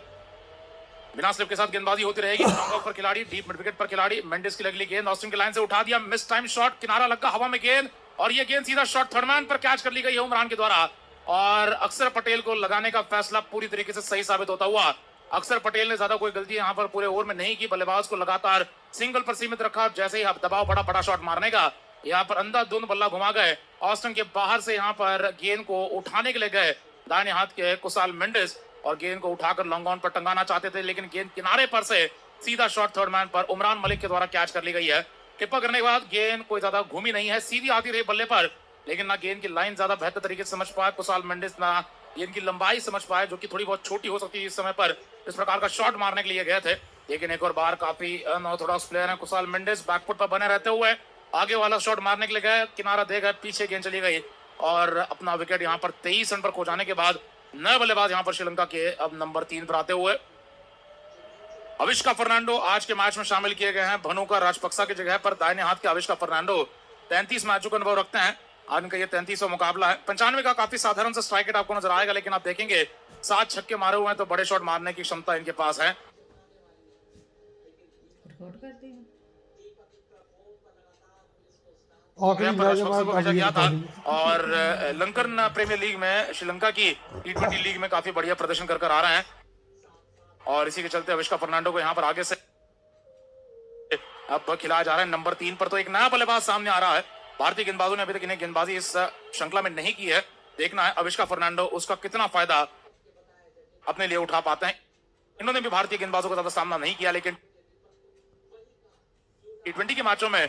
बिना स्लिप के साथ गेंदबाजी होती रहेगी। लॉन्ग ऑफ पर खिलाड़ी, डीप मिड विकेट पर खिलाड़ी। मेंडिस की अगली गेंद ऑस्टिन की लाइन से उठा दिया, मिस टाइम शॉट, किनारा लगा हवा में गेंद, और ये गेंद सीधा शॉट थर्ड मैन पर कैच कर ली गई है उमरान के द्वारा, और अक्षर पटेल को लगाने का फैसला पूरी तरीके से सही साबित होता हुआ। अक्षर पटेल ने ज्यादा कोई गलती यहाँ पर पूरे ओवर में नहीं की, बल्लेबाज को लगातार सिंगल पर सीमित रखा। जैसे ही दबाव बड़ा बड़ा शॉट मारने का, यहाँ पर अंधाधुंध बल्ला घुमा गए। ऑस्टिन के बाहर से यहाँ पर गेंद को उठाने के लिए गए दाहिने हाथ के कुशाल मेंडिस, और गेंद को उठाकर लॉन्ग ऑन पर टंगाना चाहते थे, लेकिन गेंद किनारे पर से सीधा शॉट थर्ड मैन पर उमरान मलिक के द्वारा कैच कर ली गई है। टिप्पा करने के बाद गेंद कोई ज्यादा घूमी नहीं है, सीधी आती रही बल्ले पर, लेकिन ना गेंद की लाइन ज्यादा बेहतर तरीके से समझ पाए कुशाल मेंडिस, ना गेंद की लंबाई समझ पाए, जो कि थोड़ी बहुत छोटी हो सकती है इस समय पर। इस प्रकार का शॉट मारने के लिए गए थे, लेकिन एक और बार काफी अनऑर्थोडॉक्स प्लेयर है कुशाल मेंडिस। बैकफुट पर बने रहते हुए आगे वाला शॉट मारने के लिए गए, किनारा दे गए, पीछे गेंद चली गई, और अपना विकेट यहाँ पर 23 रन पर खो जाने के बाद नए बल्लेबाज यहाँ पर श्रीलंका के अब नंबर 3 पर आते हुए अविष्का फर्नांडो आज के मैच में शामिल किए गए हैं। भनुका राजपक्सा की जगह पर दाहिने हाथ के अविष्का फर्नांडो 33 मैचों का अनुभव रखते हैं। आज इनका ये 33वां मुकाबला है। 95 का काफी साधारण सा स्ट्राइक रेट आपको नजर आएगा, लेकिन आप देखेंगे 7 छक्के मारे हुए हैं, तो बड़े शॉट मारने की क्षमता इनके पास है। भेजा गया था, और लंकन प्रीमियर लीग में श्रीलंका की T20 लीग में काफी बढ़िया प्रदर्शन कर आ रहे हैं, और इसी के चलते अविष्का फर्नांडो को यहाँ पर आगे से अब खिलाया जा रहा है। नंबर 3 पर तो एक नया बल्लेबाज सामने आ रहा है। भारतीय गेंदबाजों ने अभी तक इन्हें गेंदबाजी इस श्रृंखला में नहीं की है। देखना है अविष्का फर्नांडो उसका कितना फायदा अपने लिए उठा पाते हैं। इन्होंने भी भारतीय गेंदबाजों का ज्यादा सामना नहीं किया, लेकिन T20 के मैचों में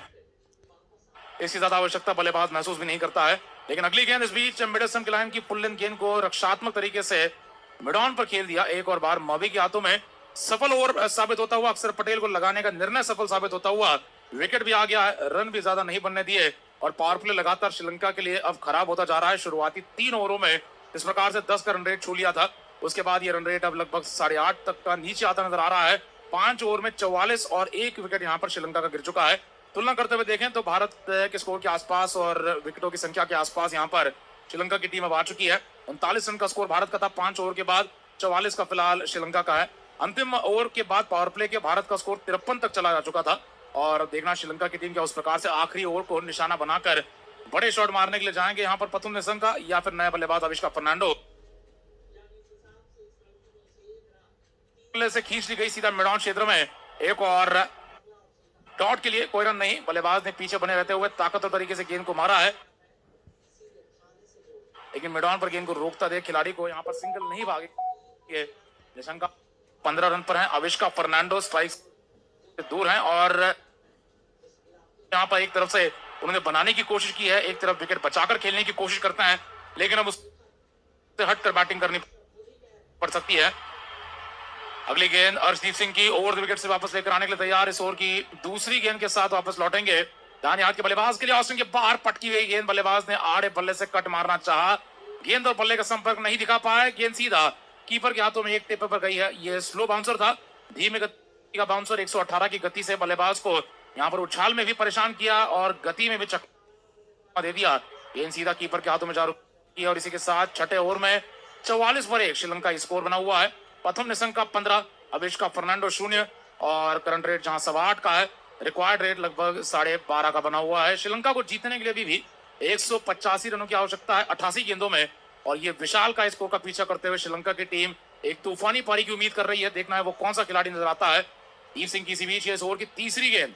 इसकी ज्यादा आवश्यकता बल्लेबाज महसूस भी नहीं करता है। लेकिन अगली गेंद इस बीच मिडलस्टम की लाइन की फुल लेंथ गेंद को रक्षात्मक तरीके से मिड ऑन पर खेल दिया। एक और बार मवी के हाथों में सफल ओवर साबित होता हुआ, अक्षर पटेल को लगाने का निर्णय सफल साबित होता हुआ, विकेट भी आ गया है, रन भी ज्यादा नहीं बनने दिए, और पावर प्ले लगातार श्रीलंका के लिए अब खराब होता जा रहा है। शुरुआती 3 ओवरों में इस प्रकार से 10 का रन रेट छू लिया था, उसके बाद ये रन रेट अब लगभग 8.5 तक का नीचे आता नजर आ रहा है। 5 ओवर में 44 और 1 विकेट यहाँ पर श्रीलंका का गिर चुका है। तुलना करते हुए देखें तो भारत के स्कोर के आसपास और विकेटों की संख्या के आसपास यहाँ पर श्रीलंका की टीम अब आ चुकी है। 39 रन का स्कोर भारत का था, 5 ओवर के बाद 44 का फिलहाल श्रीलंका का है। अंतिम ओवर के बाद पावर प्ले के भारत का स्कोर 53 तक चला जा चुका था, और देखना श्रीलंका की टीम क्या उस प्रकार से आखिरी ओवर को निशाना बनाकर बड़े शॉट मारने के लिए जाएंगे यहाँ पर पथुम निशंका या फिर नया बल्लेबाज अविष्का फर्नांडो। से खींच ली गई सीधा मिड ऑन क्षेत्र में, एक और डॉट के लिए कोई रन नहीं। बल्लेबाज ने पीछे बने रहते हुए ताकतवर तरीके से गेंद को मारा है, लेकिन मिड ऑन पर गेंद को रोकता देख खिलाड़ी को यहाँ पर सिंगल नहीं भागे। निशंका 15 रन पर है, अविष्का फर्नांडो स्ट्राइक से दूर हैं, और यहाँ पर एक तरफ से उन्होंने बनाने की कोशिश की है, एक तरफ विकेट बचाकर खेलने की कोशिश करते हैं, लेकिन अब उससे हटकर बैटिंग करनी पड़ सकती है। अगली गेंद अर्शदीप सिंह की ओवर द विकेट से वापस लेकर आने के लिए तैयार। इस ओवर की दूसरी गेंद के साथ वापस लौटेंगे दाहिने हाथ के बल्लेबाज के लिए। ऑस्टिन के बाहर पटकी हुई गेंद, बल्लेबाज ने आड़े बल्ले से कट मारना चाहा, गेंद और बल्ले का संपर्क नहीं दिखा पाए, गेंद सीधा कीपर के हाथों में एक टिप पर गई है। ये स्लो बाउंसर था, धीमे गति का बाउंसर 118 की गति से बल्लेबाज को यहाँ पर उछाल में भी परेशान किया और गति में भी चक्का दे दिया। गेंद सीधा कीपर के हाथों में जा रुकी, और इसी के साथ छठे ओवर में 44 पर 1 श्रीलंका स्कोर बना हुआ है। प्रथम निशंका 15, अविष्का फर्नांडो 0, और करंट रेट जहां 8.25 का है, रिक्वायर्ड रेट लगभग 12.5 का बना हुआ है। श्रीलंका को जीतने के लिए भी 185 रनों की आवश्यकता है 88 गेंदों में, और ये विशाल का स्कोर का पीछा करते हुए श्रीलंका की टीम एक तूफानी पारी की उम्मीद कर रही है। देखना है वो कौन सा खिलाड़ी नजर आता है। दीप सिंह की इसी बीच इस ओवर की तीसरी गेंद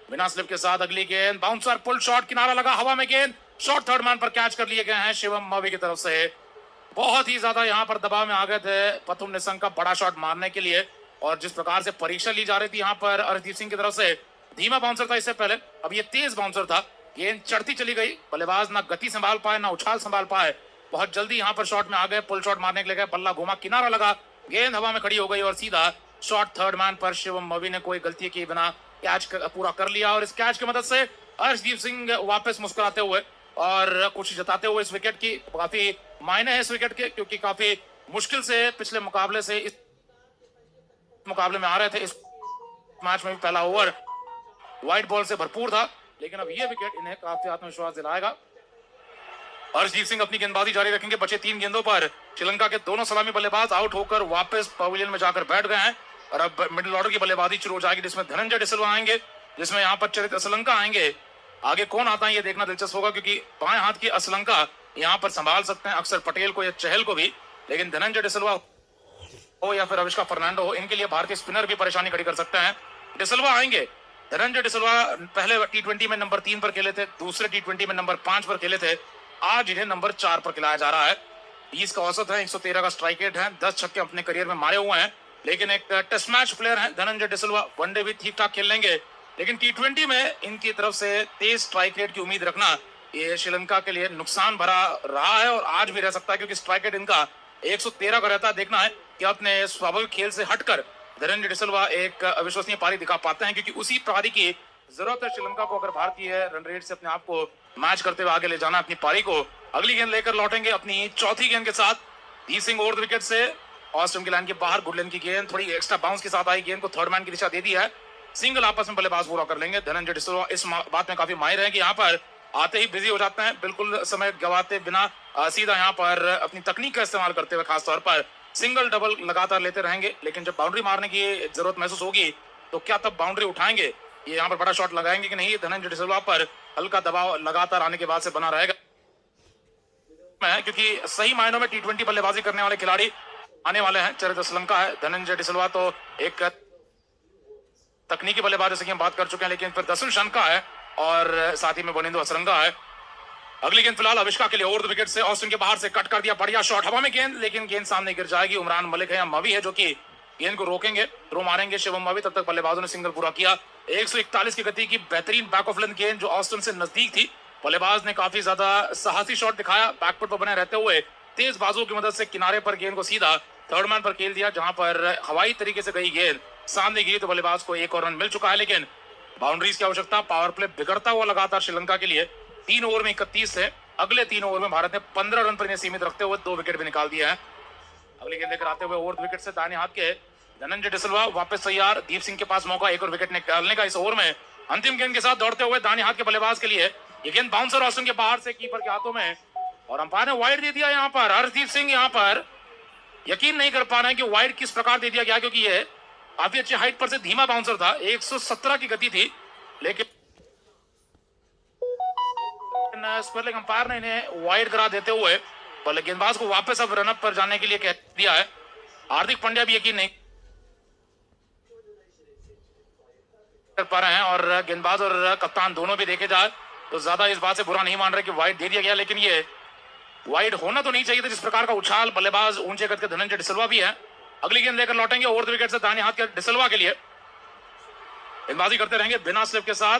बिना स्लिप के साथ अगली गेंद बाउंसर पुल शॉट, किनारा लगा हवा में गेंद, शॉट थर्ड मैन पर कैच कर लिए गए हैं शिवम मवी की तरफ से। बहुत ही ज्यादा यहाँ पर दबाव में आ गए थे प्रथम निशंका बड़ा शॉट मारने के लिए, और जिस प्रकार से परीक्षा ली जा रही थी यहाँ पर अर्शदीप सिंह की तरफ से, धीमा बाउंसर था इससे पहले, अब ये तेज बाउंसर था, गेंद चढ़ती चली गई, बल्लेबाज ना गति संभाल पाए ना उछाल संभाल पाए, बहुत जल्दी यहाँ पर शॉट में आ गए, पुल शॉट मारने के लिए गए, बल्ला घुमा, किनारा लगा, गेंद हवा में खड़ी हो गई और सीधा शॉट थर्ड मैन पर। शिवम मवी ने कोई गलती किए बिना कैच पूरा कर लिया, और इस कैच की मदद से अर्शदीप सिंह वापस मुस्कुराते हुए और खुशी जताते हुए इस विकेट की, काफी मायने है इस विकेट के, क्योंकि काफी मुश्किल से पिछले मुकाबले से इस मुकाबले में आ रहे थे। इस मैच में भी पहला ओवर व्हाइट बॉल से भरपूर था, लेकिन अब ये विकेट इन्हें काफी आत्मविश्वास दिलाएगा। हर्षदीप सिंह अपनी गेंदबाजी जारी रखेंगे। बचे 3 गेंदों पर श्रीलंका के दोनों सलामी बल्लेबाज आउट होकर वापस पवेलियन में जाकर बैठ गए हैं और अब मिडिल ऑर्डर की बल्लेबाजी शुरू हो जाएगी, जिसमें धनंजय डिसिल्वा आएंगे, जिसमें यहाँ पर चरित असलंका आएंगे। आगे कौन आता है ये देखना दिलचस्प होगा, क्योंकि बाएं हाथ की असलंका यहाँ पर संभाल सकते हैं अक्सर पटेल को या चहल को भी, लेकिन धनंजय डिसिल्वा हो या फिर अविष्का फर्नांडो हो, इनके लिए भारतीय स्पिनर भी परेशानी खड़ी कर सकते हैं। डिसिल्वा आएंगे। धनंजय डिसिल्वा पहले T20 में नंबर 3 पर खेले थे, दूसरे T20 में नंबर 5 पर खेले थे, आज इन्हें नंबर 4 पर खिलाया जा रहा है। 20 का औसत है, 113 का स्ट्राइक रेट है, 10 छक्के अपने करियर में मारे हुए हैं, लेकिन एक टेस्ट मैच प्लेयर है धनंजय डिसिल्वा। वनडे भी ठीक ठाक खेल लेंगे, लेकिन T20 में इनकी तरफ से तेज स्ट्राइक रेट की उम्मीद रखना ये श्रीलंका के लिए नुकसान भरा रहा है और आज भी रह सकता है, क्योंकि स्ट्राइक रेट इनका 113 का रहता है। देखना है कि अपने स्वाभाविक खेल से हटकर धनंजय डिसिल्वा एक अविश्वसनीय पारी दिखा पाते हैं, क्योंकि उसी पारी की जरूरत है श्रीलंका को अगर भारतीय रन रेट से अपने आप को मैच करते हुए आगे ले जाना अपनी पारी को। अगली गेंद लेकर लौटेंगे अपनी चौथी गेंद के साथ। Deep Singh over the wicket से ऑस्ट्रेलिया की लाइन के बाहर गुडलैंड की गेंद थोड़ी एक्स्ट्रा बाउंस के साथ आई, गेंद को थर्ड मैन की दिशा दे दी है। सिंगल आपस में बल्लेबाज पूरा कर लेंगे। धनंजय डिसिल्वा इस बात में काफी माहिर है कि यहाँ पर आते ही बिजी हो जाते हैं, बिल्कुल समय गवाते बिना सीधा यहाँ पर अपनी तकनीक का इस्तेमाल करते हुए खासतौर पर सिंगल डबल लगातार लेते रहेंगे। लेकिन जब बाउंड्री मारने की जरूरत महसूस होगी तो क्या तब बाउंड्री उठाएंगे, ये यहाँ पर बड़ा शॉट लगाएंगे कि नहीं, धनंजय डिसिल्वा पर हल्का दबाव लगातार आने के बाद से बना रहेगा, क्योंकि सही मायनों में T20 बल्लेबाजी करने वाले खिलाड़ी आने वाले हैं। चरित असलंका है, धनंजय डिसिल्वा तो एक तकनीकी बल्लेबाज जैसे कि हम बात कर चुके हैं, लेकिन फिर दर्शन शनका है और साथ ही में बोनिंदो असरंगा है। अगली गेंद फिलहाल अविष्का के लिए ओवर द विकेट से ऑस्टिन के बाहर से कट कर दिया, बढ़िया शॉट हवा में गेंद, लेकिन गेंद सामने गिर जाएगी। उमरान मलिक है या मवी है जो कि गेंद को रोकेंगे, थ्रो मारेंगे शिवम मवी। तब तक बल्लेबाजों ने सिंगल पूरा किया। 141 की गति की बेहतरीन बैक ऑफ लेंथ गेंद जो ऑस्टिन से नजदीक थी, बल्लेबाज ने काफी ज्यादा साहसी शॉट दिखाया, बैकफुट पर बने रहते हुए तेज बाजुओं की मदद से किनारे पर गेंद को सीधा थर्ड मैन पर खेल दिया, जहां पर हवाई तरीके से गई गेंद सामने गिरी तो बल्लेबाज को एक और रन मिल चुका है। लेकिन बाउंड्रीज की आवश्यकता, पावर प्ले बिगड़ता हुआ लगातार श्रीलंका के लिए। 3 ओवर में 31 है, अगले 3 ओवर में भारत ने 15 रन पर इन्हें सीमित रखते हुए 2 विकेट भी निकाल दिए हैं। अगली गेंद लेकर आते हुए ओवर विकेट से दाहिने हाथ के धनंजय डिसिल्वा वापस तैयार। दीप सिंह के पास मौका एक और विकेट निकालने का इस ओवर में। अंतिम गेंद के साथ दौड़ते हुए दाहिने हाथ के बल्लेबाज के लिए ये गेंद बाउंसर ऑस्टिन के बाहर से कीपर के हाथों में और अंपायर ने वाइड दे दिया। यहाँ पर हर्षदीप सिंह यहाँ पर यकीन नहीं कर पा रहे हैं कि वाइड किस प्रकार दे दिया गया, क्योंकि ये काफी अच्छी हाइट पर से धीमा बाउंसर था, 117 की गति थी, लेकिन स्क्वायर अंपायर ने इन्हें वाइड करा देते हुए गेंदबाज को वापस अब रनअप पर जाने के लिए कह दिया है। हार्दिक पांड्या भी यकीन नहीं कर पा रहे हैं और गेंदबाज और कप्तान दोनों भी देखे जाए तो ज्यादा इस बात से बुरा नहीं मान रहे कि वाइड दे दिया गया, लेकिन ये वाइड होना तो नहीं चाहिए था। जिस प्रकार का उछाल बल्लेबाज ऊंचे कद के धनंजय डिसिल्वा भी है। अगली गेंद लेकर लौटेंगे ओवर द विकेट से दाहिने हाथ के डिसिल्वा के लिए, गेंदबाजी करते रहेंगे बिना स्लिप के साथ।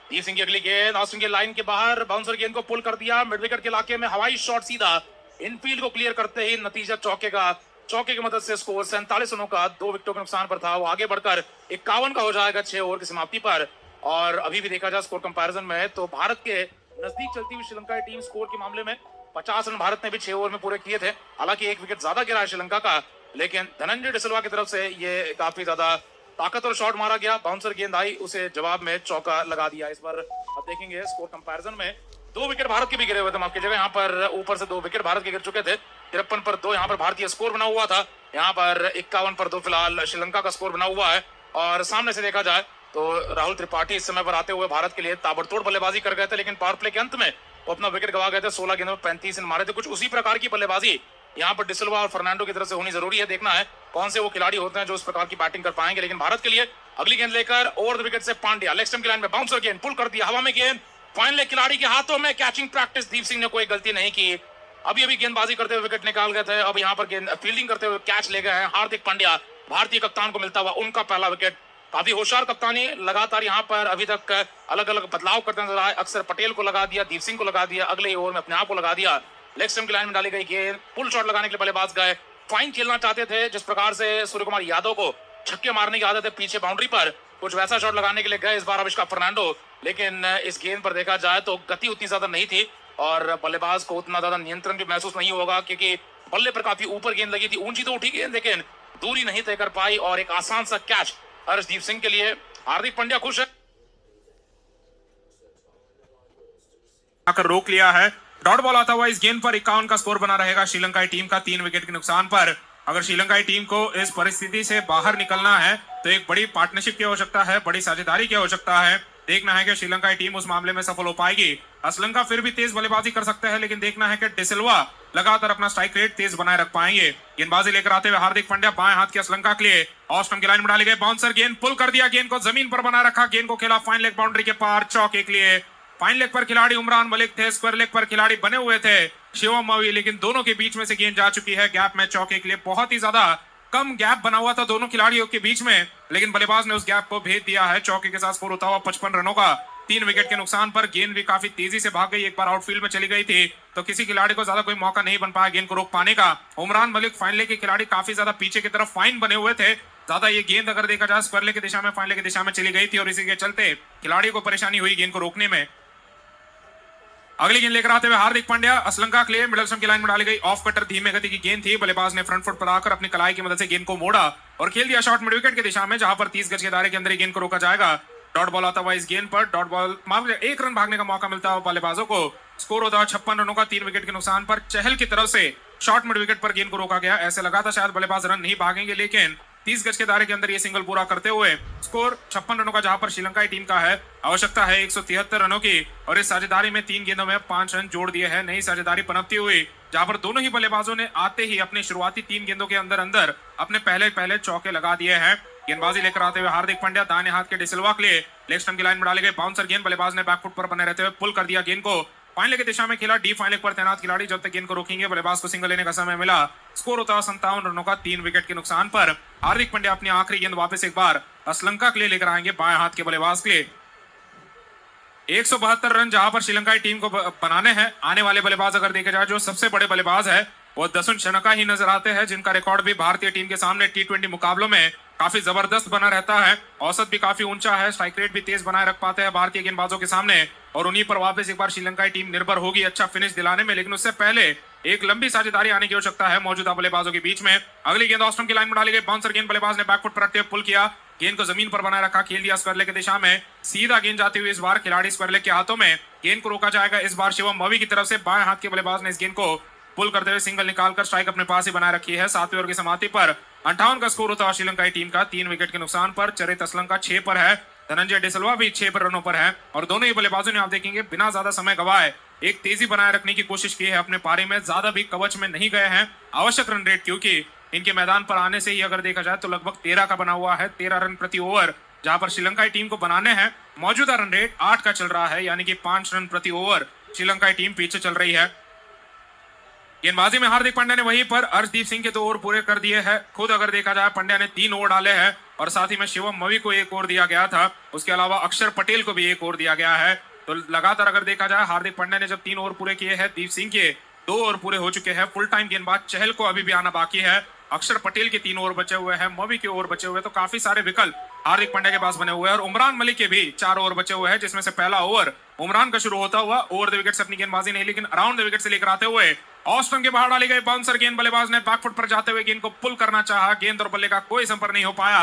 दीप सिंह की अगली गेंद ऑस्टिन के लाइन के बाहर, बाउंसर गेंद को पुल कर दिया, मिड विकेट के इलाके में हवाई शॉट सीधा इनफील्ड को क्लियर करते ही नतीजा चौके का, चौके की मदद से स्कोर 47 रनों का 2 विकेटों के नुकसान पर था, वो आगे बढ़कर 51 का हो जाएगा 6 ओवर की समाप्ति पर। और अभी भी देखा जाए स्कोर कंपैरिजन में तो भारत के नजदीक चलती हुई श्रीलंका की टीम स्कोर के मामले में 50 रन भारत ने भी 6 ओवर में पूरे किए थे। हालांकि एक विकेट ज्यादा गिरा है श्रीलंका का, लेकिन धनंजय डिसिल्वा की तरफ से ये काफी ज्यादा ताकतवर शॉट मारा गया, बाउंसर गेंद आई, उसे जवाब में चौका लगा दिया। इस बार अब देखेंगे स्कोर कंपैरिजन में 2 विकेट भारत के भी गिरे हुए थे, माफ कीजिएगा, यहाँ पर ऊपर से 2 विकेट भारत के गिर चुके थे। 53 पर 2 यहाँ पर भारतीय स्कोर बना हुआ था, यहाँ पर 51 पर 2 फिलहाल श्रीलंका का स्कोर बना हुआ है। और सामने से देखा जाए तो राहुल त्रिपाठी इस समय पर आते हुए भारत के लिए ताबड़तोड़ बल्लेबाजी कर गए थे, लेकिन पावर प्ले के अंत में वो अपना विकेट गवा गए थे। 16 गेंदों में 35 रन मारे थे। कुछ उसी प्रकार की बल्लेबाजी यहाँ पर डिसिल्वा और फर्नांडो की तरफ से होनी जरूरी है। देखना है कौन से वो खिलाड़ी होते हैं जो इस प्रकार की बैटिंग कर पाएंगे। लेकिन भारत के लिए अगली गेंद लेकर ओवर द विकेट से पांड्या, लेग स्टंप की लाइन में बाउंसर गेंद पुल कर दिया, हवा में गेंद फाइनल खिलाड़ी के हाथों में। कैचिंग प्रैक्टिस, दीप सिंह ने कोई गलती नहीं की, अभी अभी गेंदबाजी करते हुए विकेट निकाल गए थे, अब यहाँ पर गेंद फील्डिंग करते हुए कैच ले गए हैं। हार्दिक पांड्या, भारतीय कप्तान को मिलता हुआ उनका पहला विकेट। काफी होशियार कप्तानी, लगातार यहाँ पर अभी तक अलग अलग बदलाव करते नजर आए। अक्सर पटेल को लगा दिया, दीप सिंह को लगा दिया, अगले ओवर में अपने आप को लगा दिया। लेग स्टंप की लाइन में डाली गई गेंद, पुल शॉट लगाने के लिए बल्लेबाज गए, फाइन खेलना चाहते थे। जिस प्रकार से सूर्य कुमार यादव को छक्के मारने की आदत है पीछे बाउंड्री पर, कुछ वैसा शॉट लगाने के लिए गए इस बार अविष्का फर्नांडो, लेकिन इस गेंद पर देखा जाए तो गति उतनी ज्यादा नहीं थी और बल्लेबाज को उतना ज्यादा नियंत्रण भी महसूस नहीं होगा, क्योंकि बल्ले पर काफी ऊपर गेंद लगी थी। ऊंची तो उठी गेंद, लेकिन दूरी नहीं तय कर पाई और एक आसान सा कैच हर्षदीप सिंह के लिए। हार्दिक पांड्या खुश है, आकर रोक लिया है डॉट बॉल आता हुआ इस गेंद पर 51 का स्कोर बना रहेगा श्रीलंकाई टीम का 3 विकेट के नुकसान पर। अगर श्रीलंकाई टीम को इस परिस्थिति से बाहर निकलना है तो एक बड़ी पार्टनरशिप की आवश्यकता है, बड़ी साझेदारी की आवश्यकता है। देखना है कि श्रीलंकाई टीम उस मामले में सफल हो पाएगी। श्रीलंका फिर भी तेज बल्लेबाजी कर सकता है, लेकिन देखना है कि डिसिल्वा लगातार अपना स्ट्राइक रेट तेज बनाए रख पाएंगे। गेंदबाजी लेकर आते हुए हार्दिक पांड्या बाएं हाथ के श्रीलंका के लिए ऑफ स्टंप की लाइन में डाले गए बाउंसर गेंद पुल कर दिया, गेंद को जमीन पर बनाए रखा, गेंद को खेला फाइन लेग बाउंड्री के पार चौके के लिए। फाइन लेग पर खिलाड़ी उमरान मलिक थे, स्क्वायर लेग पर खिलाड़ी बने हुए थे शिवम मवी, लेकिन दोनों के बीच में से गेंद जा चुकी है गैप में चौके के लिए। बहुत ही ज्यादा कम गैप बना हुआ था दोनों खिलाड़ियों के बीच में, लेकिन बल्लेबाज ने उस गैप को भेद दिया है। चौके के साथ स्कोर होता हुआ 55 रनों का 3 विकेट के नुकसान पर। गेंद भी काफी तेजी से भाग गई, एक बार आउटफील्ड में चली गई थी तो किसी खिलाड़ी को ज्यादा कोई मौका नहीं बन पाया गेंद को रोक पाने का। उमरान मलिक फाइन लेग के खिलाड़ी काफी ज्यादा पीछे की तरफ फाइन बने हुए थे, ज्यादा ये गेंद अगर देखा जाए स्क्वायर लेग की दिशा में फाइन लेग की दिशा में चली गई थी और इसी के चलते खिलाड़ी को परेशानी हुई गेंद को रोकने में। अगली गेंद लेकर आते हुए हार्दिक पांड्या श्रीलंका के लिए मिडल स्टंप की लाइन में डाली गई ऑफ कटर धीमे गति की गेंद थी। बल्लेबाज ने फ्रंट फुट पर आकर अपनी कलाई की मदद से गेंद को मोड़ा और खेल दिया शॉट मिड विकेट की दिशा में, जहां पर 30 गज के दायरे के अंदर गेंद को रोका जाएगा। डॉट बॉल आता हुआ इस गेंद पर डॉट बॉल माफ 1 रन भागने का मौका मिलता है बल्लेबाजों को। स्कोर होता है 56 रनों का 3 विकेट के नुकसान पर। चहल की तरफ से शॉट मिड विकेट पर गेंद को रोका गया, ऐसे लगा था शायद बल्लेबाज रन नहीं भागेंगे, लेकिन 30 गज के दायरे के अंदर ये सिंगल पूरा करते हुए स्कोर 56 रनों का, जहां पर श्रीलंकाई टीम का है आवश्यकता है 173 रनों की और इस साझेदारी में 3 गेंदों में 5 रन जोड़ दिए हैं। नई साझेदारी पनपती हुई, जहां पर दोनों ही बल्लेबाजों ने आते ही अपने शुरुआती 3 गेंदों के अंदर अंदर अपने पहले चौके लगा दिए हैं। गेंदबाजी लेकर आते हुए हार्दिक पांड्या दाहिने हाथ के डिसिल्वा के लिए लेग स्टंप की लाइन में डाले गए बाउंसर गेंद, बल्लेबाज ने बैकफुट पर बने रहते हुए पुल कर दिया, गेंद को फाइन लेग की दिशा में खेला। डी फाइन लेग पर तैनात खिलाड़ी जब तक गेंद को रोकेंगे बल्लेबाज को सिंगल लेने का समय मिला। स्कोर होता है 57 रनों का 3 विकेट के नुकसान पर। हार्दिक पांड्या अपनी आखिरी गेंद वापस एक बार श्रीलंका के लिए लेकर आएंगे बाएं हाथ के बल्लेबाज के लिए। 172 रन जहां पर श्रीलंकाई टीम को बनाने हैं। आने वाले बल्लेबाज अगर देखे जाए जो सबसे बड़े बल्लेबाज है वो दसुन शनका ही नजर आते हैं, जिनका रिकॉर्ड भी भारतीय टीम के सामने T20 मुकाबलों में काफी जबरदस्त बना रहता है। औसत भी काफी ऊंचा है, स्ट्राइक रेट भी तेज बनाए रख पाते हैं भारतीय गेंदबाजों के सामने और उन्हीं पर वापस एक बार श्रीलंकाई टीम निर्भर होगी अच्छा फिनिश दिलाने में, लेकिन उससे पहले एक लंबी साझेदारी आने की आवश्यकता है मौजूदा बल्लेबाजों के बीच में। अगली गेंद ऑफ स्टंप की लाइन में डाली गई बाउंसर गेंद, बल्लेबाज ने बैकफुट पर रखते हुए पुल किया, गेंद को जमीन पर बनाए रखा, खेल दिया स्क्वायर लेग की दिशा में, सीधा गेंद जाती हुई इस बार खिलाड़ी स्क्वायर लेग के हाथों में, गेंद को रोका जाएगा इस बार शिवम मवी की तरफ से। बाएं हाथ के बल्लेबाज ने इस गेंद को पुल करते हुए सिंगल निकालकर स्ट्राइक अपने पास ही बनाए रखी है। 7वें ओवर की समाप्ति पर 58 का स्कोर होता है श्रीलंकाई टीम का 3 विकेट के नुकसान पर। चरित श्रीलंका 6 पर है, धनंजय डिसिल्वा भी 6 रनों पर है और दोनों ही बल्लेबाजों ने आप देखेंगे बिना ज्यादा समय गवाए एक तेजी बनाए रखने की कोशिश की है अपने पारी में, ज्यादा भी कवच में नहीं गए हैं। आवश्यक रन रेट क्योंकि इनके मैदान पर आने से ही अगर देखा जाए तो लगभग 13 का बना हुआ है, 13 रन प्रति ओवर, जहां पर श्रीलंकाई टीम को बनाने हैं। मौजूदा रन रेट 8 का चल रहा है, यानी कि 5 रन प्रति ओवर श्रीलंकाई टीम पीछे चल रही है। गेंदबाजी में हार्दिक पांड्या ने वहीं पर अर्शदीप सिंह के 2 ओवर पूरे कर दिए हैं। खुद अगर देखा जाए पांड्या ने 3 ओवर डाले हैं और साथ ही में शिवम मवी को 1 ओवर दिया गया था, उसके अलावा अक्षर पटेल को भी 1 ओवर दिया गया है। तो लगातार अगर देखा जाए हार्दिक पांड्या ने जब 3 ओवर पूरे किए हैं, दीप सिंह के 2 ओवर पूरे हो चुके हैं। फुल टाइम गेंदबाज चहल को अभी भी आना बाकी है, अक्षर पटेल के 3 ओवर बचे हुए हैं, मवी के ओवर बचे हुए हैं, तो काफी सारे विकल्प हार्दिक पांड्या के पास बने हुए हैं। और उमरान मलिक के भी 4 ओवर बचे हुए हैं, जिसमें से पहला ओवर उमरान का शुरू होता हुआ ओवर द विकेट से अपनी गेंदबाजी नहीं लेकिन अराउंड द विकेट से लेकर आते हुए ऑफ स्टंप के बाहर डाली गई बाउंसर गेंद, बल्लेबाज ने बैकफुट पर जाते हुए गेंद को पुल करना चाहा, गेंद और बल्ले का कोई संपर्क नहीं हो पाया।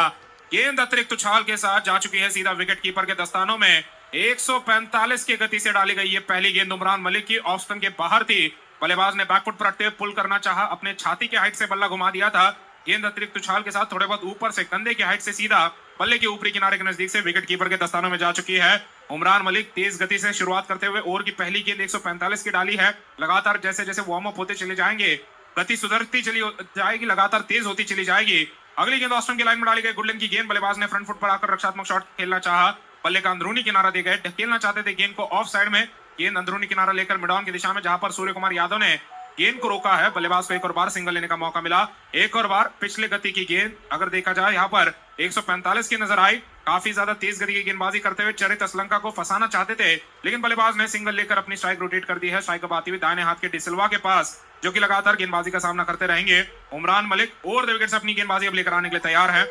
गेंद अतिरिक्त उछाल के साथ जा चुकी है सीधा विकेट कीपर के दस्तानों में। 145 की गति से डाली गई ये पहली गेंद उमरान मलिक की ऑफ स्टंप के बाहर थी, बल्लेबाज ने बैकफुट पर रखते हुए पुल करना चाहा, अपने छाती के हाइट से बल्ला घुमा दिया था। गेंद अतिरिक्त उछाल के साथ थोड़े बहुत ऊपर से कंधे की हाइट से सीधा बल्ले के ऊपरी किनारे के नजदीक से विकेट कीपर के दस्तानों में जा चुकी है। उमरान मलिक तेज गति से शुरुआत करते हुए ओवर की पहली गेंद 145 की डाली है। लगातार जैसे जैसे वार्म अप होते चले जाएंगे गति सुधरती चली जाएगी, लगातार तेज होती चली जाएगी। अगली गेंद ऑफ स्टंप की लाइन में डाली गई गुडलिन की गेंद, बल्लेबाज ने फ्रंट फुट पर आकर रक्षात्मक शॉट खेलना चाहा, बल्ले का अंदरूनी किनारा दे गए, ढकेलना चाहते थे गेंद को ऑफ साइड में, गेंद अंदरूनी किनारा लेकर मिडऑन की दिशा में, जहां पर सूर्य कुमार यादव ने गेंद को रोका है। बल्लेबाज को एक और बार सिंगल लेने का मौका मिला, एक और बार पिछले गति की गेंद अगर देखा जाए यहाँ पर 145 की नजर आई। काफी ज्यादा तेज गति की गेंदबाजी करते हुए चरित श्रीलंका को फंसाना चाहते थे, लेकिन बल्लेबाज ने सिंगल लेकर अपनी स्ट्राइक रोटेट कर दी है। स्ट्राइक अब आती हुई दाहिने हाथ के डिसिल्वा के पास, जो कि लगातार गेंदबाजी का सामना करते रहेंगे। Umran Malik over the wicket से अपनी गेंदबाजी अब लेकर आने के लिए तैयार है।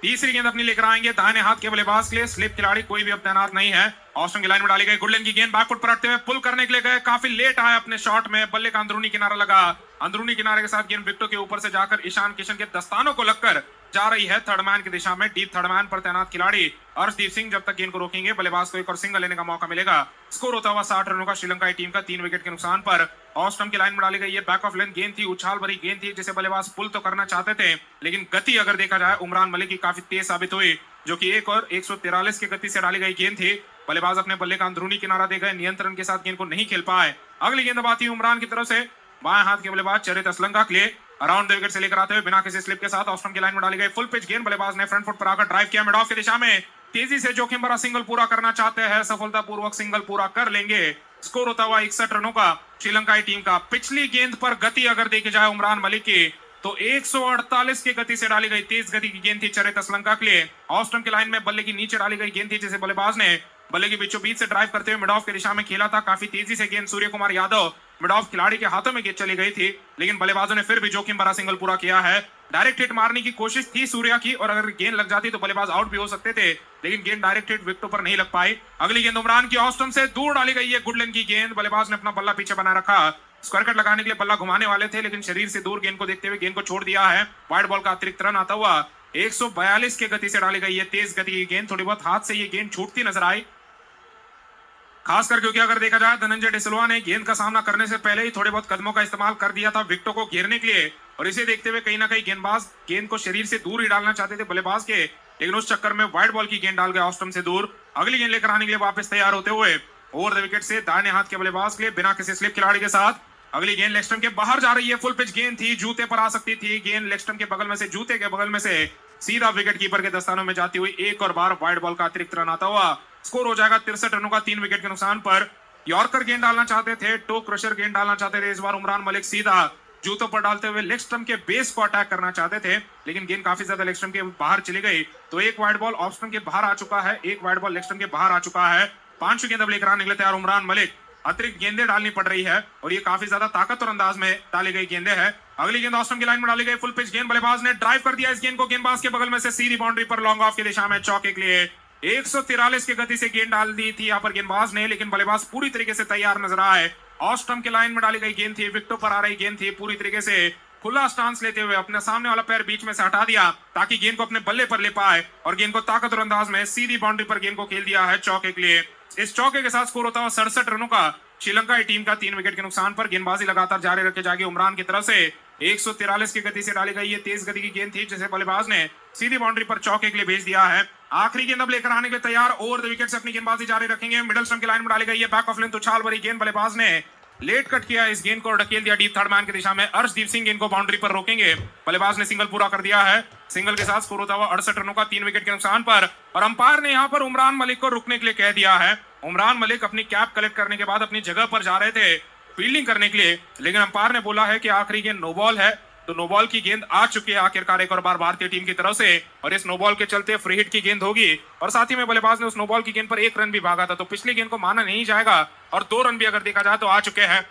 तीसरी गेंद अपनी लेकर आएंगे दाहिने हाथ के बल्लेबाज के लिए, स्लिप खिलाड़ी कोई भी अब तैनात नहीं है। ऑस्टन की लाइन में डाली गई गुडलिन की गेंद बैकफुट पर रखते हुए पुल करने के लिए गए, काफी लेट आया अपने शॉट में, बल्ले का अंदरूनी किनारा लगा, अंदरूनी किनारे के साथ गेंद विकेटों के ऊपर से जाकर ईशान किशन के दस्तानों को लगकर जा रही है थर्ड मैन की दिशा में। डीप थर्ड मैन पर तैनात खिलाड़ी अर्शदीप सिंह जब तक गेंद को रोकेंगे बल्लेबाज को एक और सिंगल लेने का मौका मिलेगा। स्कोर होता हुआ 60 रनों का श्रीलंकाई टीम का 3 विकेट के नुकसान पर। ऑफ स्टंप की लाइन में डाली गई है, बैक ऑफ लेंथ गेंद थी, उछाल भरी गेंद थी जिसे बल्लेबाज पुल तो करना चाहते थे, लेकिन गति अगर देखा जाए उमरान मलिक की काफी तेज साबित हुई, जो कि एक और 143 की गति से डाली गई गेंद थी। बल्लेबाज अपने बल्ले का अंदरूनी किनारा दे गए, नियंत्रण के साथ गेंद को नहीं खेल पाए। अगली गेंद आती है उमरान की तरफ से, बाएं हाथ के बल्लेबाज चरित असलंका के लिए अराउंड द विकेट से लेकर आते हुए बिना किसी स्लिप के साथ ऑफ स्टंप की लाइन में डाली गई फुल पिच गेंद। बल्लेबाज ने फ्रंट फुट पर आकर ड्राइव किया, मिड ऑफ की दिशा में तेजी से जोखिम भरा सिंगल पूरा करना चाहते हैं, सफलतापूर्वक सिंगल पूरा कर लेंगे। स्कोर होता हुआ 61 रनों का श्रीलंकाई टीम का। पिछली गेंद पर गति अगर देखी जाए उमरान मलिक की तो 148 की गति से डाली गई तेज गति की गेंद थी चरित असलंका के लिए। ऑफ स्टंप की लाइन में बल्ले की नीचे डाली गई गेंद थी जिसे बल्लेबाज ने बल्ले के बीचों बीच से ड्राइव करते हुए मिड ऑफ की दिशा में खेला था। काफी तेजी से गेंद सूर्य कुमार यादव मिड ऑफ खिलाड़ी के हाथों में गेंद चली गई थी, लेकिन बल्लेबाजों ने फिर भी जोखिम भरा सिंगल पूरा किया है। डायरेक्ट हिट मारने की कोशिश थी सूर्या की और अगर गेंद लग जाती तो बल्लेबाज आउट भी हो सकते थे, लेकिन गेंद डायरेक्ट हिट विकेटों पर नहीं लग पाई। अगली गेंद उमरान की ऑफ स्टंप से दूर डाली गई है, गुड लेंथ की गेंद। बल्लेबाज ने अपना बल्ला पीछे बना रखा, स्क्वायर कट लगाने के लिए बल्ला घुमाने वाले थे, लेकिन शरीर से दूर गेंद को देखते हुए गेंद को छोड़ दिया है। वाइड बॉल का अतिरिक्त रन आता हुआ 142 की गति से डाली गई है तेज गति की गेंद। थोड़ी बहुत हाथ से ये गेंद छूटती नजर आई, खासकर क्योंकि अगर देखा जाए धनंजय डिसिल्वा ने गेंद का सामना करने से पहले ही थोड़े बहुत कदमों का इस्तेमाल कर दिया था विकेटों को घेरने के लिए, और इसे देखते हुए कहीं ना कहीं गेंदबाज गेंद को शरीर से दूर ही डालना चाहते थे बल्लेबाज के, लेकिन उस चक्कर में वाइड बॉल की गेंद डाल गए ऑफ स्टंप से दूर। अगली गेंद लेकर आने के लिए वापस तैयार होते हुए ओवर द विकेट से दाहिने हाथ के बल्लेबाज के लिए बिना किसी स्लिप खिलाड़ी के साथ अगली गेंद लेग स्टंप के बाहर जा रही है। फुल पिच गेंद थी, जूते पर आ सकती थी गेंद, लेग स्टंप के बगल में से जूते के बगल में से सीधा विकेट कीपर के दस्तानों में जाती हुई एक और बार वाइड बॉल का अतिरिक्त रन आता हुआ। स्कोर हो जाएगा 63 रनों का 3 विकेट के नुकसान पर। यॉर्कर गेंद डालना चाहते थे, टो क्रशर गेंद डालना चाहते थे, इस बार उमरान मलिक सीधा जूतों पर डालते हुए लेग स्टंप के बेस को अटैक करना चाहते थे, लेकिन गेंद काफी ज्यादा लेग स्टंप के बाहर चली गई। तो एक वाइड बॉल ऑफ स्टंप के बाहर आ चुका है, एक वाइड बॉल लेग स्टंप के बाहर आ चुका है। 5 गेंद अब लेकर आने के लिए तैयार उमरान मलिक। अतिरिक्त गेंदें डालनी पड़ रही है और ये काफी ज्यादा ताकतवर अंदाज में डाली गई गेंदें हैं। अगली गेंद ऑफ स्टंप की लाइन में डाली गई फुल पिच गेंद। बल्लेबाज ने ड्राइव कर दिया इस गेंद को गेंदबाज के बगल में से सीधी बाउंड्री पर लॉन्ग ऑफ की दिशा में चौके के लिए 143 की गति से गेंद डाल दी थी यहाँ पर गेंदबाज ने, लेकिन बल्लेबाज पूरी तरीके से तैयार नजर आए। ऑफ स्टंप के लाइन में डाली गई गेंद थी, विकेटों पर आ रही गेंद थी, पूरी तरीके से खुला स्टांस लेते हुए अपने सामने वाला पैर बीच में से हटा दिया ताकि गेंद को अपने बल्ले पर ले पाए और गेंद को ताकतवर अंदाज में सीधी बाउंड्री पर गेंद को खेल दिया है चौके के लिए। इस चौके के साथ स्कोर होता हुआ 67 रनों का श्रीलंकाई टीम का 3 विकेट के नुकसान पर। गेंदबाजी लगातार जारी रखे जाएगी उमरान की तरफ से। 143 की गति से डाली गई ये तेज गति की गेंद थी जिसे बल्लेबाज ने सीधी बाउंड्री पर चौके के लिए भेज दिया है। आखिरी गेंद अब लेकर आने के लिए तैयार, ओवर द विकेट से अपनी गेंदबाजी जारी रखेंगे। मिडल स्टंप की लाइन में डाली गई है, बैक ऑफ लेंथ उछाल भरी गेंद। बल्लेबाज ने लेट कट किया इस गेंद को और ढकेल दिया डीप थर्ड मैन की दिशा में। अर्शदीप सिंह गेंद को बाउंड्री पर रोकेंगे, बल्लेबाज ने सिंगल पूरा कर दिया है। सिंगल के साथ स्कोर होता हुआ 68 रनों का 3 विकेट के नुकसान पर। और अंपायर ने यहाँ पर उमरान मलिक को रुकने के लिए कह दिया है। उमरान मलिक अपनी कैप कलेक्ट करने के बाद अपनी जगह पर जा रहे थे फील्डिंग करने के लिए, लेकिन अंपायर ने बोला है कि आखिरी गेंद नो बॉल है, तो नो बॉल की गेंद आ चुकी है आखिरकार एक और बार भारतीय टीम की तरफ से, और इस नो बॉल के चलते फ्री हिट की गेंद होगी। और साथ ही में बल्लेबाज ने उस नो बॉल की गेंद पर 1 रन भी भागा था, तो पिछली गेंद को माना नहीं जाएगा और 2 रन भी अगर देखा जाए तो आ चुके हैं।